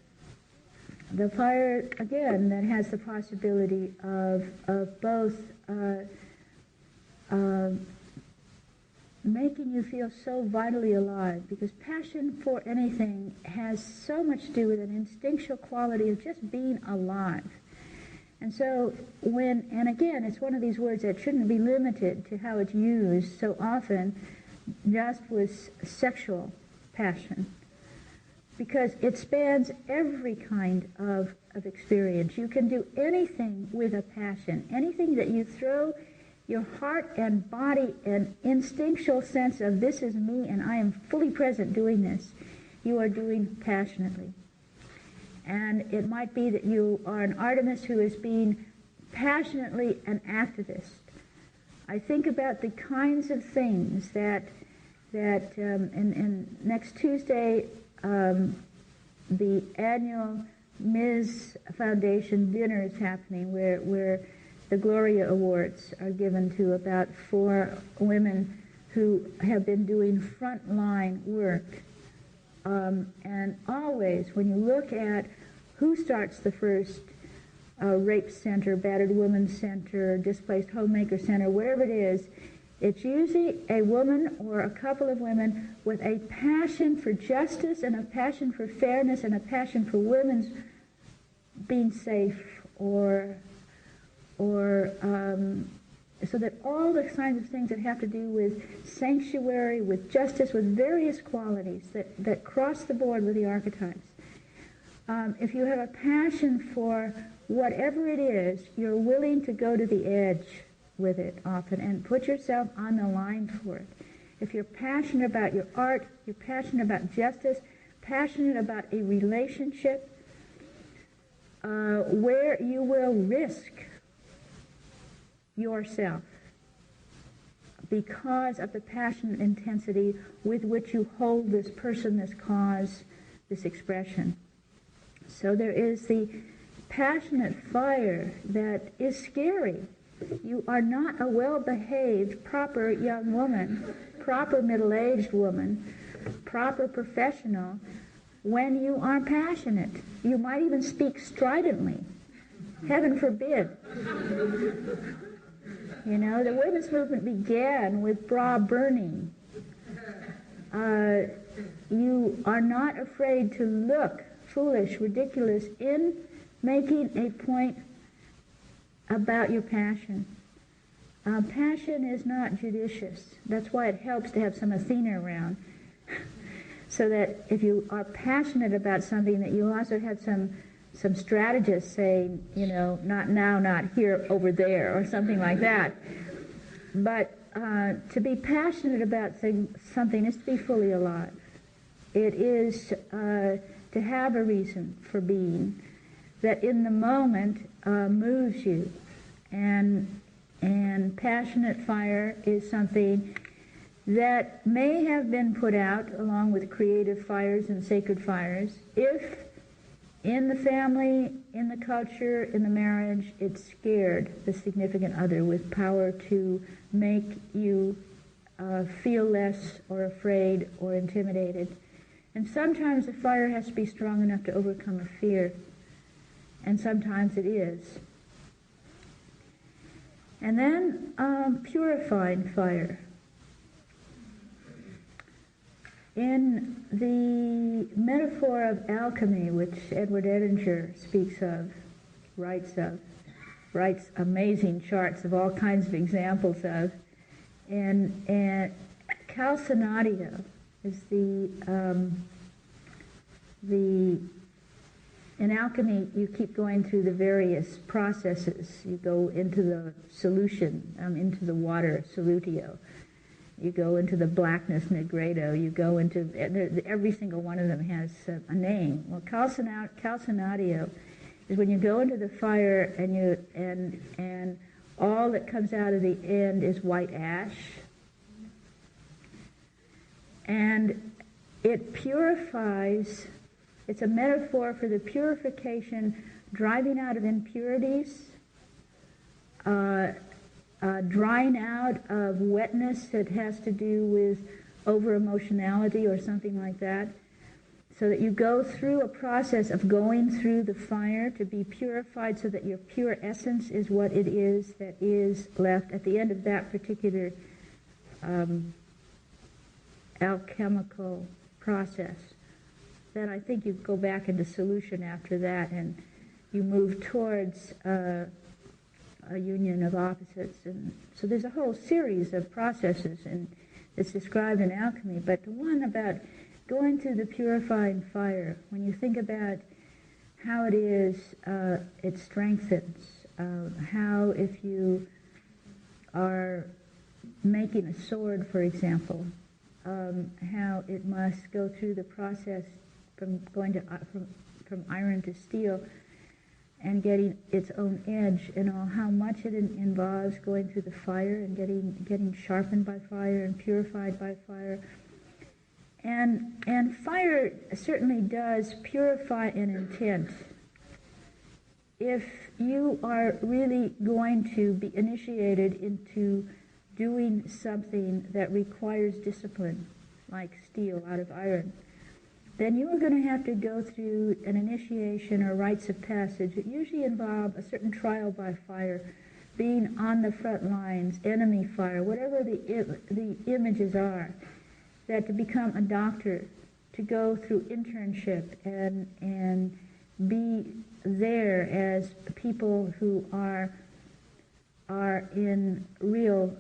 The fire, again, that has the possibility of both making you feel so vitally alive, because passion for anything has so much to do with an instinctual quality of just being alive. And so and again, it's one of these words that shouldn't be limited to how it's used so often just with sexual passion, because it spans every kind of experience. You can do anything with a passion, anything that you throw your heart and body and instinctual sense of this is me and I am fully present doing this, you are doing passionately. And it might be that you are an artist who is being passionately an activist. I think about the kinds of things that and next Tuesday, the annual Ms. Foundation dinner is happening where the Gloria Awards are given to about 4 women who have been doing frontline work. And always, when you look at who starts the first rape center, battered women's center, displaced homemaker center, whatever it is, it's usually a woman or a couple of women with a passion for justice and a passion for fairness and a passion for women's being safe, or so that all the kinds of things that have to do with sanctuary, with justice, with various qualities that cross the board with the archetypes. If you have a passion for whatever it is, you're willing to go to the edge with it often and put yourself on the line for it. If you're passionate about your art, you're passionate about justice, passionate about a relationship where you will risk yourself because of the passion and intensity with which you hold this person, this cause, this expression. So there is the passionate fire that is scary. You are not a well-behaved, proper young woman, proper middle-aged woman, proper professional when you are passionate. You might even speak stridently. Heaven forbid. You know, the women's movement began with bra burning. You are not afraid to look foolish, ridiculous in making a point about your passion. Passion is not judicious. That's why it helps to have some Athena around. So that if you are passionate about something, that you also have some strategists saying, you know, not now, not here, over there, or something like that. But to be passionate about something is to be fully alive. It is to have a reason for being that in the moment moves you. And passionate fire is something that may have been put out along with creative fires and sacred fires if in the family, in the culture, in the marriage, it scared the significant other with power to make you feel less or afraid or intimidated. And sometimes the fire has to be strong enough to overcome a fear. And sometimes it is. And then purifying fire. In the metaphor of alchemy, which Edward Edinger speaks of, writes amazing charts of all kinds of examples of, and calcinadio is in alchemy, you keep going through the various processes. You go into the solution, into the water, solutio. You go into the blackness, negredo. You go into, every single one of them has a name. Well, calcinadio is when you go into the fire and all that comes out of the end is white ash. And it purifies It's a metaphor for the purification, driving out of impurities, drying out of wetness that has to do with over-emotionality or something like that, so that you go through a process of going through the fire to be purified so that your pure essence is what it is that is left at the end of that particular alchemical process. Then I think you go back into solution after that, and you move towards a union of opposites. And so there's a whole series of processes, and it's described in alchemy. But the one about going through the purifying fire, when you think about how it is, it strengthens. How if you are making a sword, for example, how it must go through the process from going to from iron to steel and getting its own edge, and all how much it involves going through the fire and getting sharpened by fire and purified by fire. And fire certainly does purify an intent. If you are really going to be initiated into doing something that requires discipline, like steel out of iron, then you are going to have to go through an initiation or rites of passage that usually involve a certain trial by fire, being on the front lines, enemy fire, whatever the images are, that to become a doctor, to go through internship and be there as people who are in real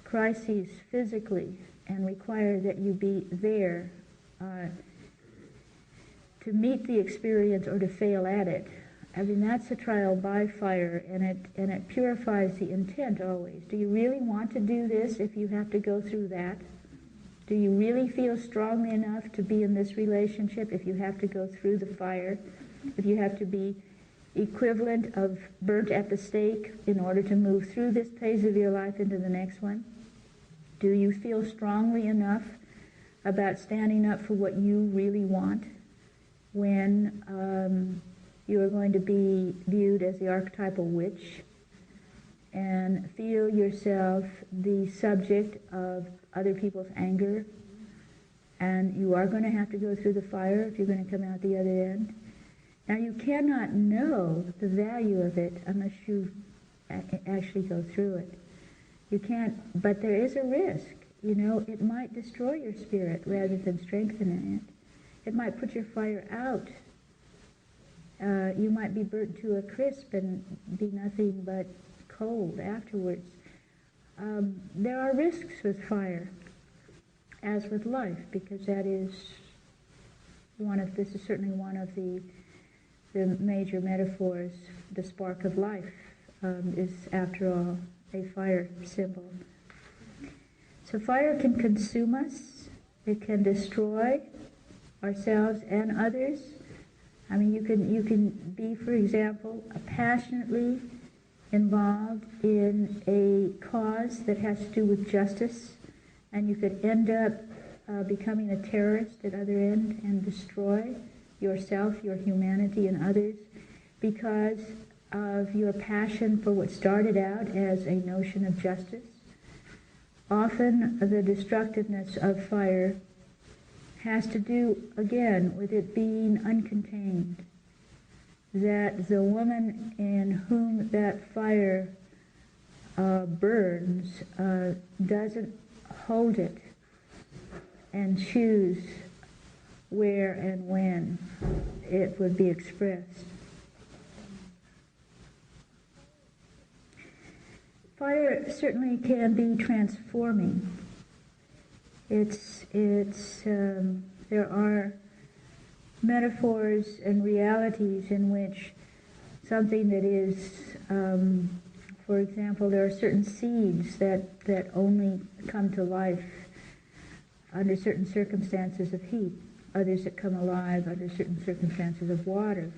crises physically and require that you be there to meet the experience or to fail at it. I mean, that's a trial by fire, and it purifies the intent always. Do you really want to do this if you have to go through that? Do you really feel strongly enough to be in this relationship if you have to go through the fire? If you have to be equivalent of burnt at the stake in order to move through this phase of your life into the next one? Do you feel strongly enough about standing up for what you really want when you are going to be viewed as the archetypal witch and feel yourself the subject of other people's anger, and you are going to have to go through the fire if you're going to come out the other end? Now, you cannot know the value of it unless you actually go through it. You can't, but there is a risk. You know, it might destroy your spirit rather than strengthening it. It might put your fire out. You might be burnt to a crisp and be nothing but cold afterwards. There are risks with fire, as with life, because that is this is certainly one of the major metaphors. The spark of life is, after all, a fire symbol. So fire can consume us. It can destroy ourselves and others. I mean, you can be, for example, passionately involved in a cause that has to do with justice, and you could end up becoming a terrorist at other end and destroy yourself, your humanity, and others because of your passion for what started out as a notion of justice. Often the destructiveness of fire has to do, again, with it being uncontained, that the woman in whom that fire burns doesn't hold it and choose where and when it would be expressed. Fire certainly can be transforming. There are metaphors and realities in which something that is, for example, there are certain seeds that only come to life under certain circumstances of heat, others that come alive under certain circumstances of water.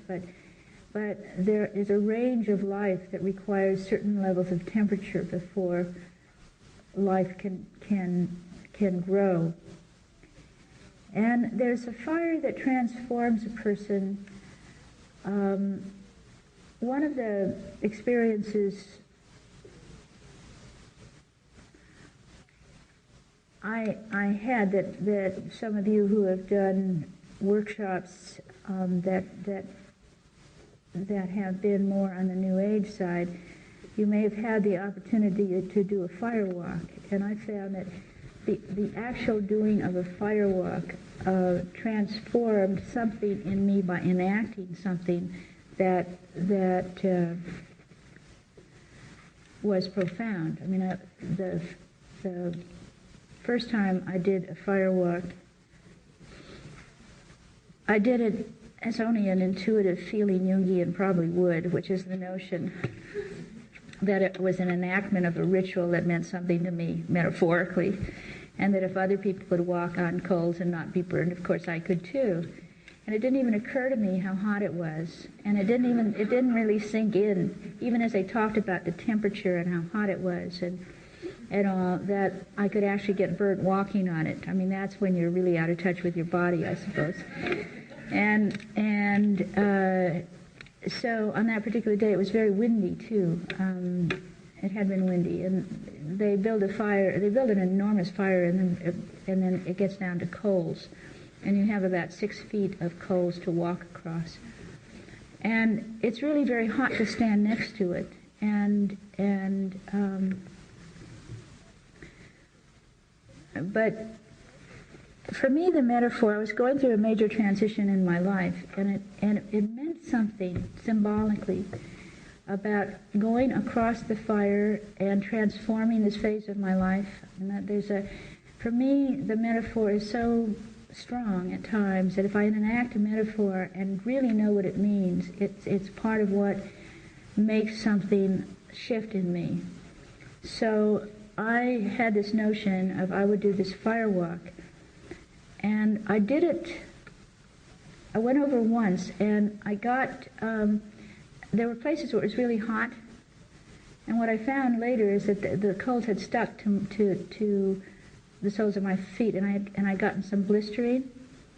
But there is a range of life that requires certain levels of temperature before life can grow. And there's a fire that transforms a person. One of the experiences I had that some of you who have done workshops that have been more on the New Age side, you may have had the opportunity to do a firewalk. And I found that the actual doing of a firewalk transformed something in me by enacting something that was profound. I mean, the first time I did a firewalk, I did it as only an intuitive feeling Jungian probably would, which is the notion that it was an enactment of a ritual that meant something to me metaphorically, and that if other people could walk on coals and not be burned, of course I could too. And it didn't even occur to me how hot it was, and it didn't really sink in, even as I talked about the temperature and how hot it was, and all that I could actually get burnt walking on it. I mean, that's when you're really out of touch with your body, I suppose. And so on that particular day, it was very windy too. It had been windy, and they build a fire. They build an enormous fire, and then it gets down to coals, and you have about 6 feet of coals to walk across. And it's really very hot to stand next to it, but for me, the metaphor, I was going through a major transition in my life, and it meant something symbolically about going across the fire and transforming this phase of my life. And that for me, the metaphor is so strong at times that if I enact a metaphor and really know what it means, it's part of what makes something shift in me. So I had this notion of I would do this firewalk. And I did it, I went over once, and I got, there were places where it was really hot, and what I found later is that the coals had stuck to the soles of my feet, and I'd gotten some blistering.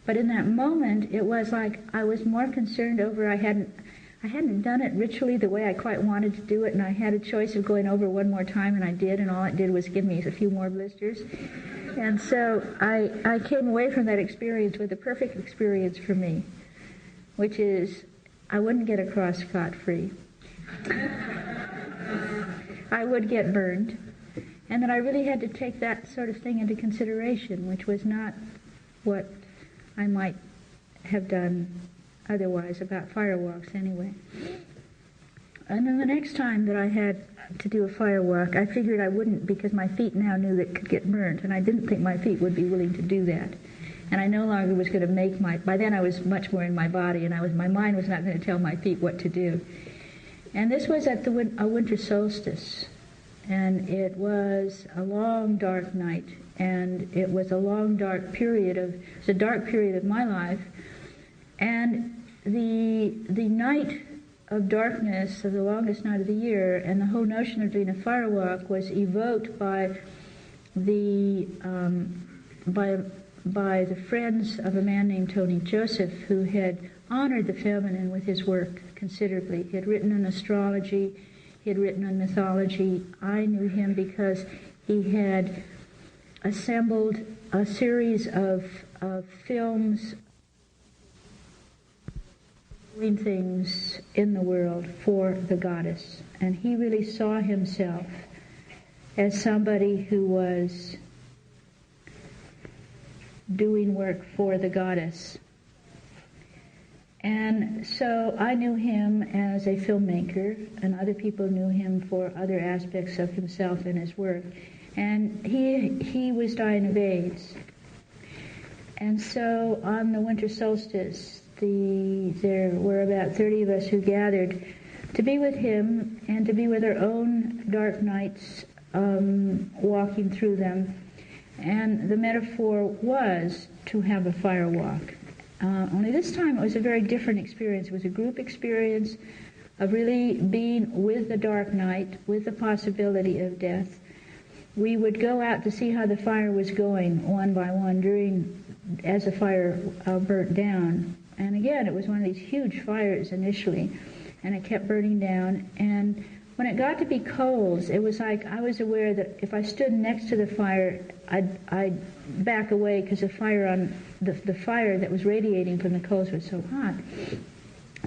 But in that moment, it was like I was more concerned over I hadn't done it ritually the way I quite wanted to do it, and I had a choice of going over one more time, and I did, and all it did was give me a few more blisters. And so I came away from that experience with the perfect experience for me, which is I wouldn't get across scot-free. I would get burned. And that I really had to take that sort of thing into consideration, which was not what I might have done otherwise about firewalks anyway. And then the next time that I had to do a firewalk, I figured I wouldn't because my feet now knew that it could get burnt, and I didn't think my feet would be willing to do that. And I no longer was going to make by then I was much more in my body, and my mind was not going to tell my feet what to do. And this was at a winter solstice, and it was a long, dark night, and it was a long, dark period it's a dark period of my life, and the night of darkness, of the longest night of the year, and the whole notion of doing a firewalk was evoked by the friends of a man named Tony Joseph, who had honored the feminine with his work considerably. He had written on astrology, he had written on mythology. I knew him because he had assembled a series of films doing things in the world for the goddess. And he really saw himself as somebody who was doing work for the goddess. And so I knew him as a filmmaker, and other people knew him for other aspects of himself and his work. And he was dying of AIDS. And so on the winter solstice, there were about 30 of us who gathered to be with him and to be with our own dark nights, walking through them. And the metaphor was to have a fire walk. Only this time it was a very different experience. It was a group experience of really being with the dark night, with the possibility of death. We would go out to see how the fire was going one by one during as the fire burnt down. And again, it was one of these huge fires initially, and it kept burning down. And when it got to be coals, it was like I was aware that if I stood next to the fire, I'd back away because the fire that was radiating from the coals was so hot.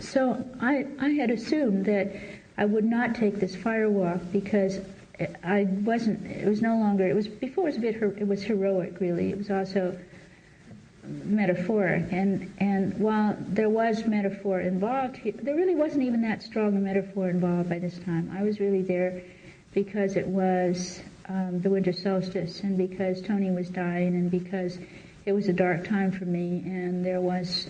So I had assumed that I would not take this fire walk because it was no longer, before it was heroic really, it was also metaphoric, and while there was metaphor involved, there really wasn't even that strong a metaphor involved by this time. I was really there because it was the winter solstice, and because Tony was dying, and because it was a dark time for me, and there was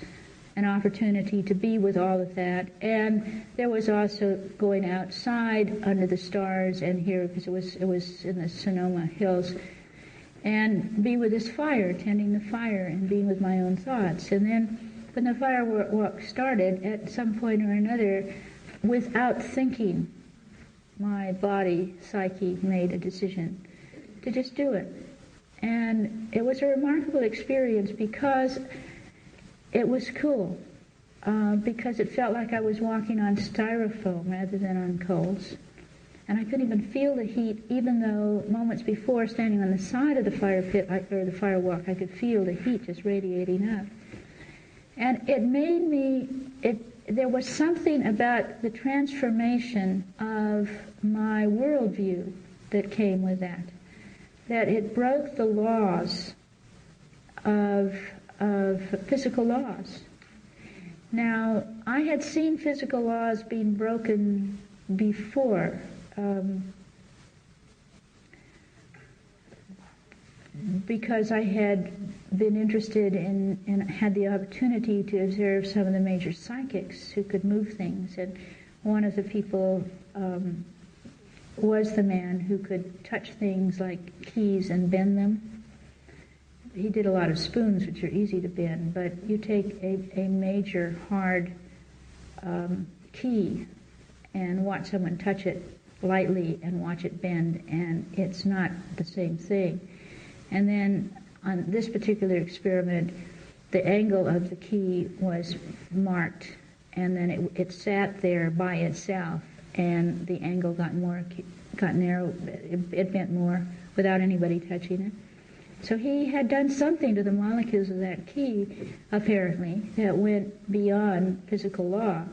an opportunity to be with all of that, and there was also going outside under the stars and here, because it was in the Sonoma Hills, and be with this fire, tending the fire, and being with my own thoughts. And then when the firewalk started, at some point or another, without thinking, my body, psyche, made a decision to just do it. And it was a remarkable experience because it was cool, because it felt like I was walking on styrofoam rather than on coals. And I couldn't even feel the heat, even though moments before, standing on the side of the fire pit, or the firewalk, I could feel the heat just radiating up. And it made me, there was something about the transformation of my worldview that came with that it broke the laws of physical laws. Now, I had seen physical laws being broken before, because I had been interested in and had the opportunity to observe some of the major psychics who could move things. And one of the people was the man who could touch things like keys and bend them. He did a lot of spoons, which are easy to bend, but you take a major, hard key and watch someone touch it lightly and watch it bend, and it's not the same thing. And then on this particular experiment, the angle of the key was marked, and then it sat there by itself, and the angle got narrow, it bent more without anybody touching it. So he had done something to the molecules of that key, apparently, that went beyond physical law.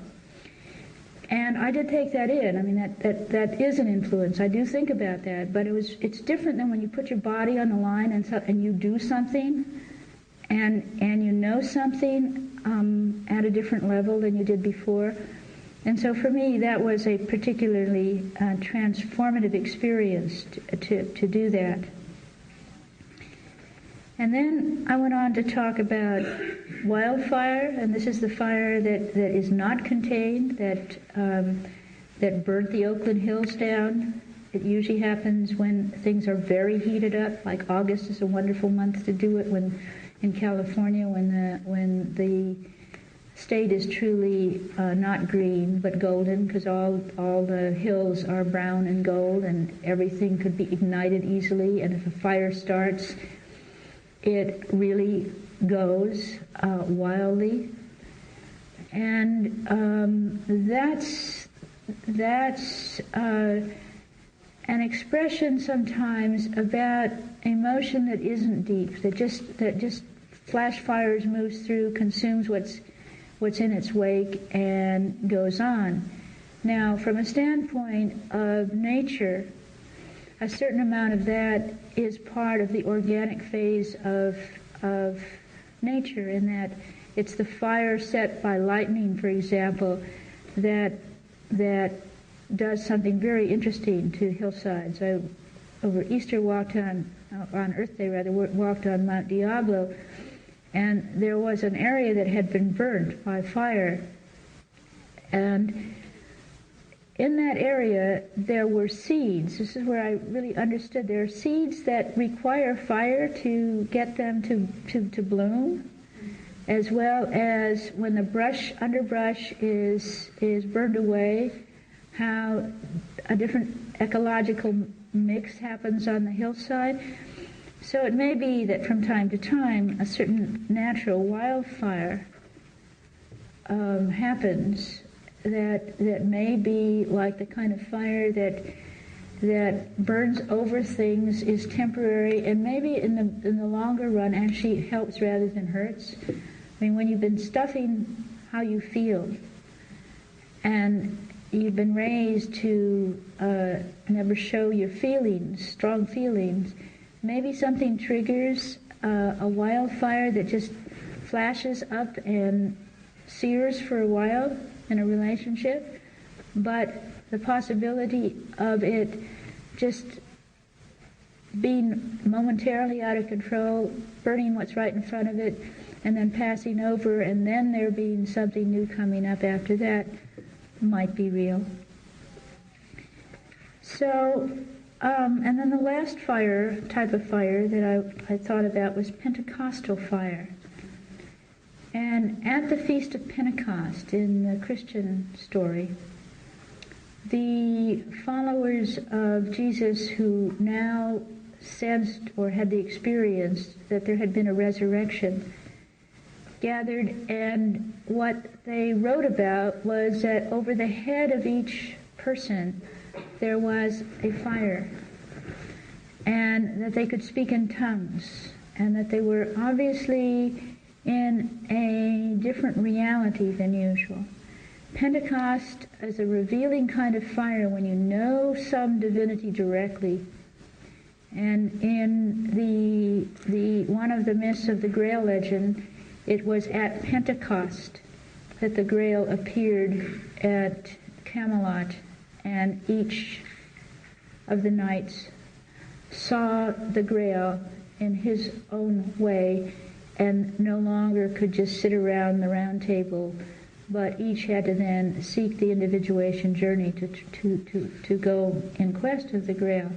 And I did take that in. I mean, that is an influence. I do think about that, but it's different than when you put your body on the line and you do something, and you know something at a different level than you did before. And so for me, that was a particularly transformative experience to do that. And then I went on to talk about wildfire, and this is the fire that is not contained, that burnt the Oakland Hills down. It usually happens when things are very heated up, like August is a wonderful month to do it, when in California, when the state is truly not green but golden, because all the hills are brown and gold, and everything could be ignited easily, and if a fire starts, it really goes wildly. And that's an expression sometimes about emotion that isn't deep, that just flash fires, moves through, consumes what's in its wake, and goes on. Now, from a standpoint of nature, a certain amount of that is part of the organic phase of nature, in that it's the fire set by lightning, for example, that does something very interesting to hillsides. I, over Easter, walked on Earth Day rather, walked on Mount Diablo, and there was an area that had been burnt by fire, and in that area, there were seeds. This is where I really understood. There are seeds that require fire to get them to bloom, as well as when the underbrush is burned away, how a different ecological mix happens on the hillside. So it may be that from time to time a certain natural wildfire happens that may be like the kind of fire that burns over things, is temporary, and maybe in the longer run actually helps rather than hurts. I mean, when you've been stuffing how you feel, and you've been raised to never show your feelings, strong feelings, maybe something triggers a wildfire that just flashes up and sears for a while in a relationship, but the possibility of it just being momentarily out of control, burning what's right in front of it, and then passing over, and then there being something new coming up after that might be real. So, and then the last type of fire that I thought about was Pentecostal fire. And at the Feast of Pentecost in the Christian story, the followers of Jesus who now sensed or had the experience that there had been a resurrection gathered, and what they wrote about was that over the head of each person there was a fire, and that they could speak in tongues, and that they were obviously in a different reality than usual. Pentecost is a revealing kind of fire when you know some divinity directly. And in the one of the myths of the Grail legend, it was at Pentecost that the Grail appeared at Camelot, and each of the knights saw the Grail in his own way, and no longer could just sit around the round table, but each had to then seek the individuation journey to go in quest of the Grail.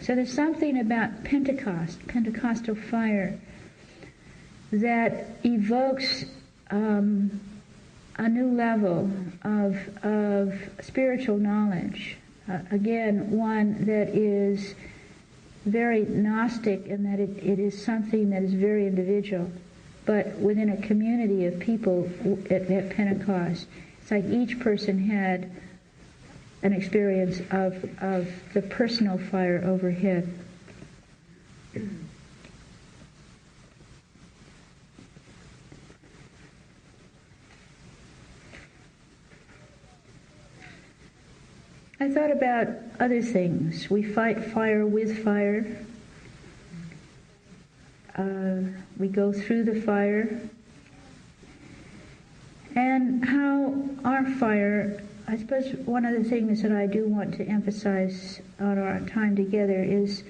So there's something about Pentecost, Pentecostal fire, that evokes a new level of spiritual knowledge. Again, one that is very Gnostic in that it is something that is very individual, but within a community of people at Pentecost, it's like each person had an experience of the personal fire overhead. I thought about other things. We fight fire with fire. We go through the fire. And how our fire, I suppose one of the things that I do want to emphasize on our time together is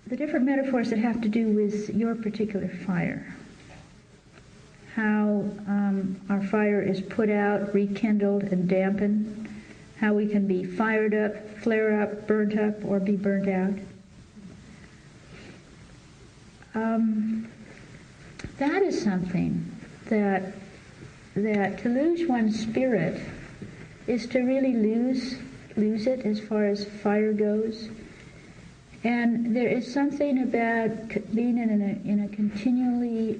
the different metaphors that have to do with your particular fire. How our fire is put out, rekindled, and dampened. How we can be fired up, flare up, burnt up, or be burnt out. That is something that to lose one's spirit is to really lose it as far as fire goes. And there is something about being in a continually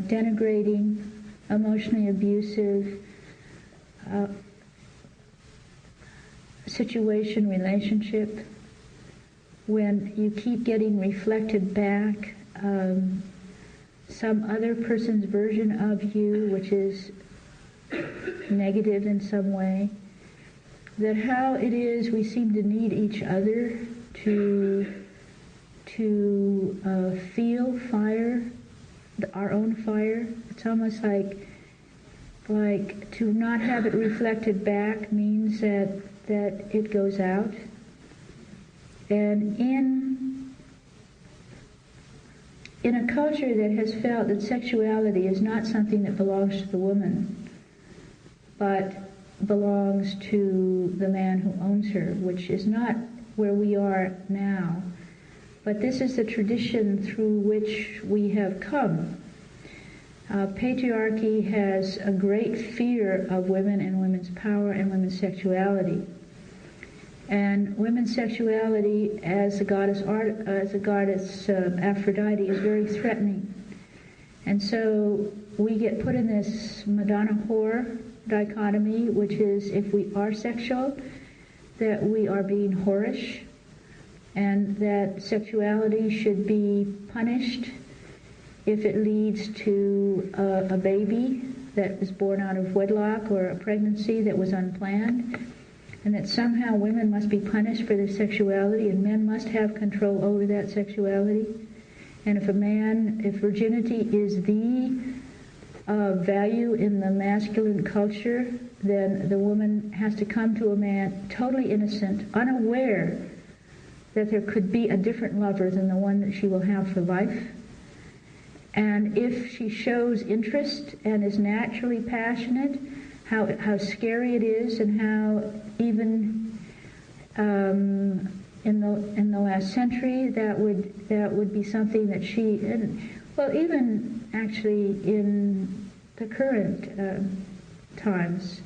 denigrating, emotionally abusive situation, relationship, when you keep getting reflected back some other person's version of you, which is negative in some way, that how it is we seem to need each other to feel fire, our own fire. It's almost like to not have it reflected back means that it goes out. And in a culture that has felt that sexuality is not something that belongs to the woman, but belongs to the man who owns her, which is not where we are now, but this is the tradition through which we have come. Patriarchy has a great fear of women and women's power and women's sexuality. And women's sexuality as a goddess Aphrodite is very threatening. And so we get put in this Madonna-whore dichotomy, which is if we are sexual, that we are being whorish, and that sexuality should be punished if it leads to a baby that was born out of wedlock or a pregnancy that was unplanned, and that somehow women must be punished for their sexuality and men must have control over that sexuality. And if virginity is the value in the masculine culture, then the woman has to come to a man totally innocent, unaware that there could be a different lover than the one that she will have for life. And if she shows interest and is naturally passionate, how scary it is, and how even in the last century that would be something that she, well, even actually in the current times.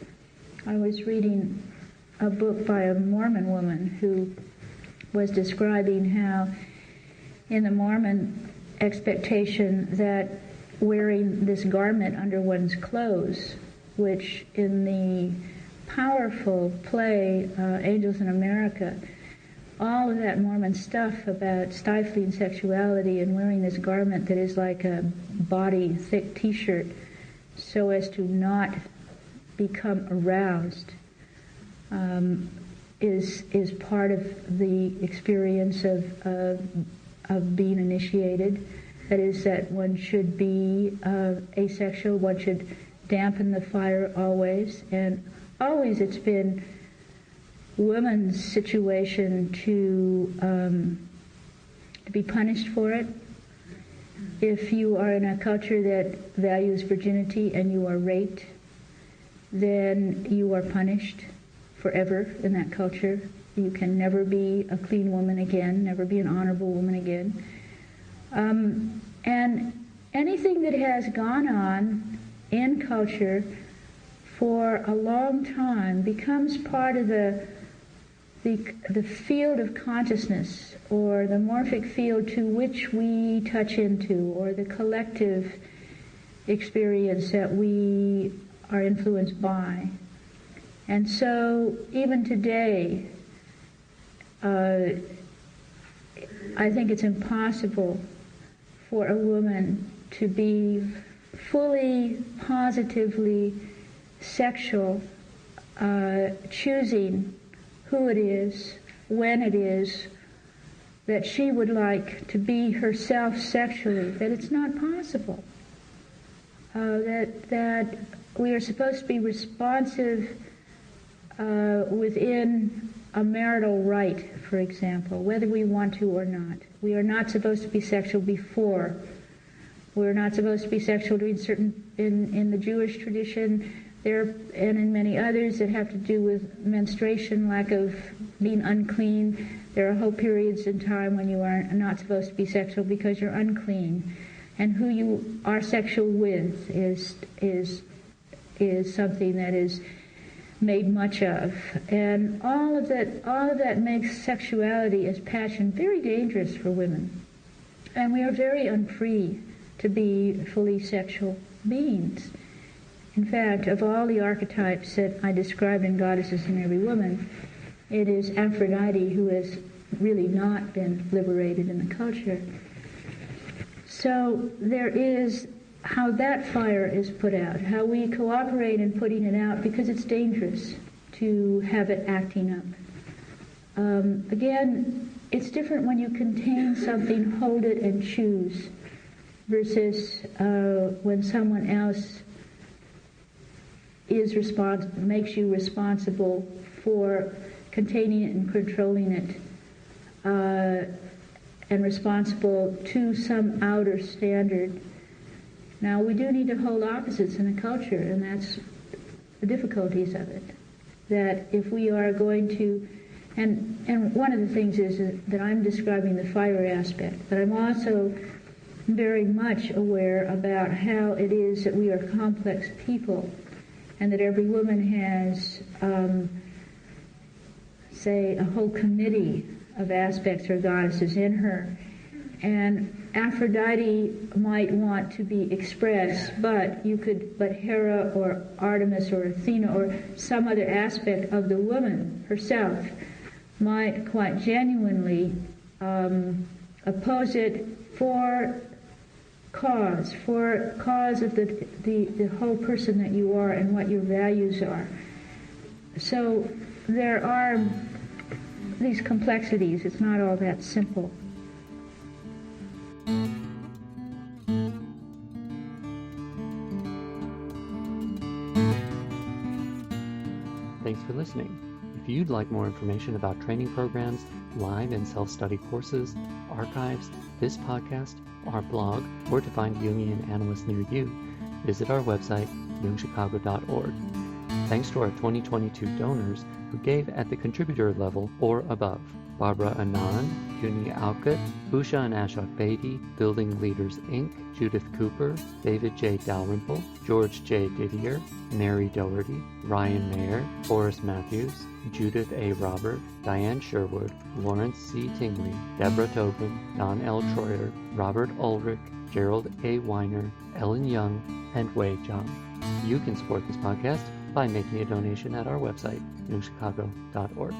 I was reading a book by a Mormon woman who was describing how in the Mormon expectation that wearing this garment under one's clothes, which in the powerful play Angels in America, all of that Mormon stuff about stifling sexuality and wearing this garment that is like a body thick t-shirt so as to not become aroused is part of the experience of being initiated. That is, that one should be asexual, one should dampen the fire always, and always it's been women's situation to be punished for it. If you are in a culture that values virginity and you are raped, then you are punished forever in that culture. You can never be a clean woman again, never be an honorable woman again. And anything that has gone on in culture for a long time becomes part of the field of consciousness, or the morphic field to which we touch into, or the collective experience that we are influenced by. And so even today, I think it's impossible for a woman to be fully, positively sexual, choosing who it is, when it is, that she would like to be herself sexually, that it's not possible. That we are supposed to be responsive within a marital right, for example, whether we want to or not. We are not supposed to be sexual before. We're not supposed to be sexual in the Jewish tradition, and in many others that have to do with menstruation, lack of being unclean. There are whole periods in time when you are not supposed to be sexual because you're unclean. And who you are sexual with is something that is made much of. And all of that makes sexuality as passion very dangerous for women. And we are very unfree to be fully sexual beings. In fact, of all the archetypes that I described in Goddesses in Every Woman, it is Aphrodite who has really not been liberated in the culture. So there is how that fire is put out, how we cooperate in putting it out, because it's dangerous to have it acting up. Again, it's different when you contain something, hold it and choose, versus when someone else makes you responsible for containing it and controlling it, and responsible to some outer standard. Now, we do need to hold opposites in a culture, and that's the difficulties of it. That if we are going to, and one of the things is that I'm describing the fire aspect, but I'm also very much aware about how it is that we are complex people, and that every woman has say, a whole committee of aspects or goddesses in her. And Aphrodite might want to be expressed, but Hera or Artemis or Athena or some other aspect of the woman herself might quite genuinely oppose it for cause of the whole person that you are and what your values are. So there are these complexities. It's not all that simple. Thanks for listening. If you'd like more information about training programs, live and self-study courses, archives, this podcast, our blog, or to find Jungian analysts near you, visit our website, jungchicago.org. Thanks to our 2022 donors who gave at the contributor level or above: Barbara Anand, Kuni Alkut, Usha and Ashok Beatty, Building Leaders Inc., Judith Cooper, David J. Dalrymple, George J. Didier, Mary Doherty, Ryan Mayer, Forrest Matthews, Judith A. Robert, Diane Sherwood, Lawrence C. Tingley, Deborah Tobin, Don L. Troyer, Robert Ulrich, Gerald A. Weiner, Ellen Young, and Wei Zhang. You can support this podcast by making a donation at our website, newchicago.org.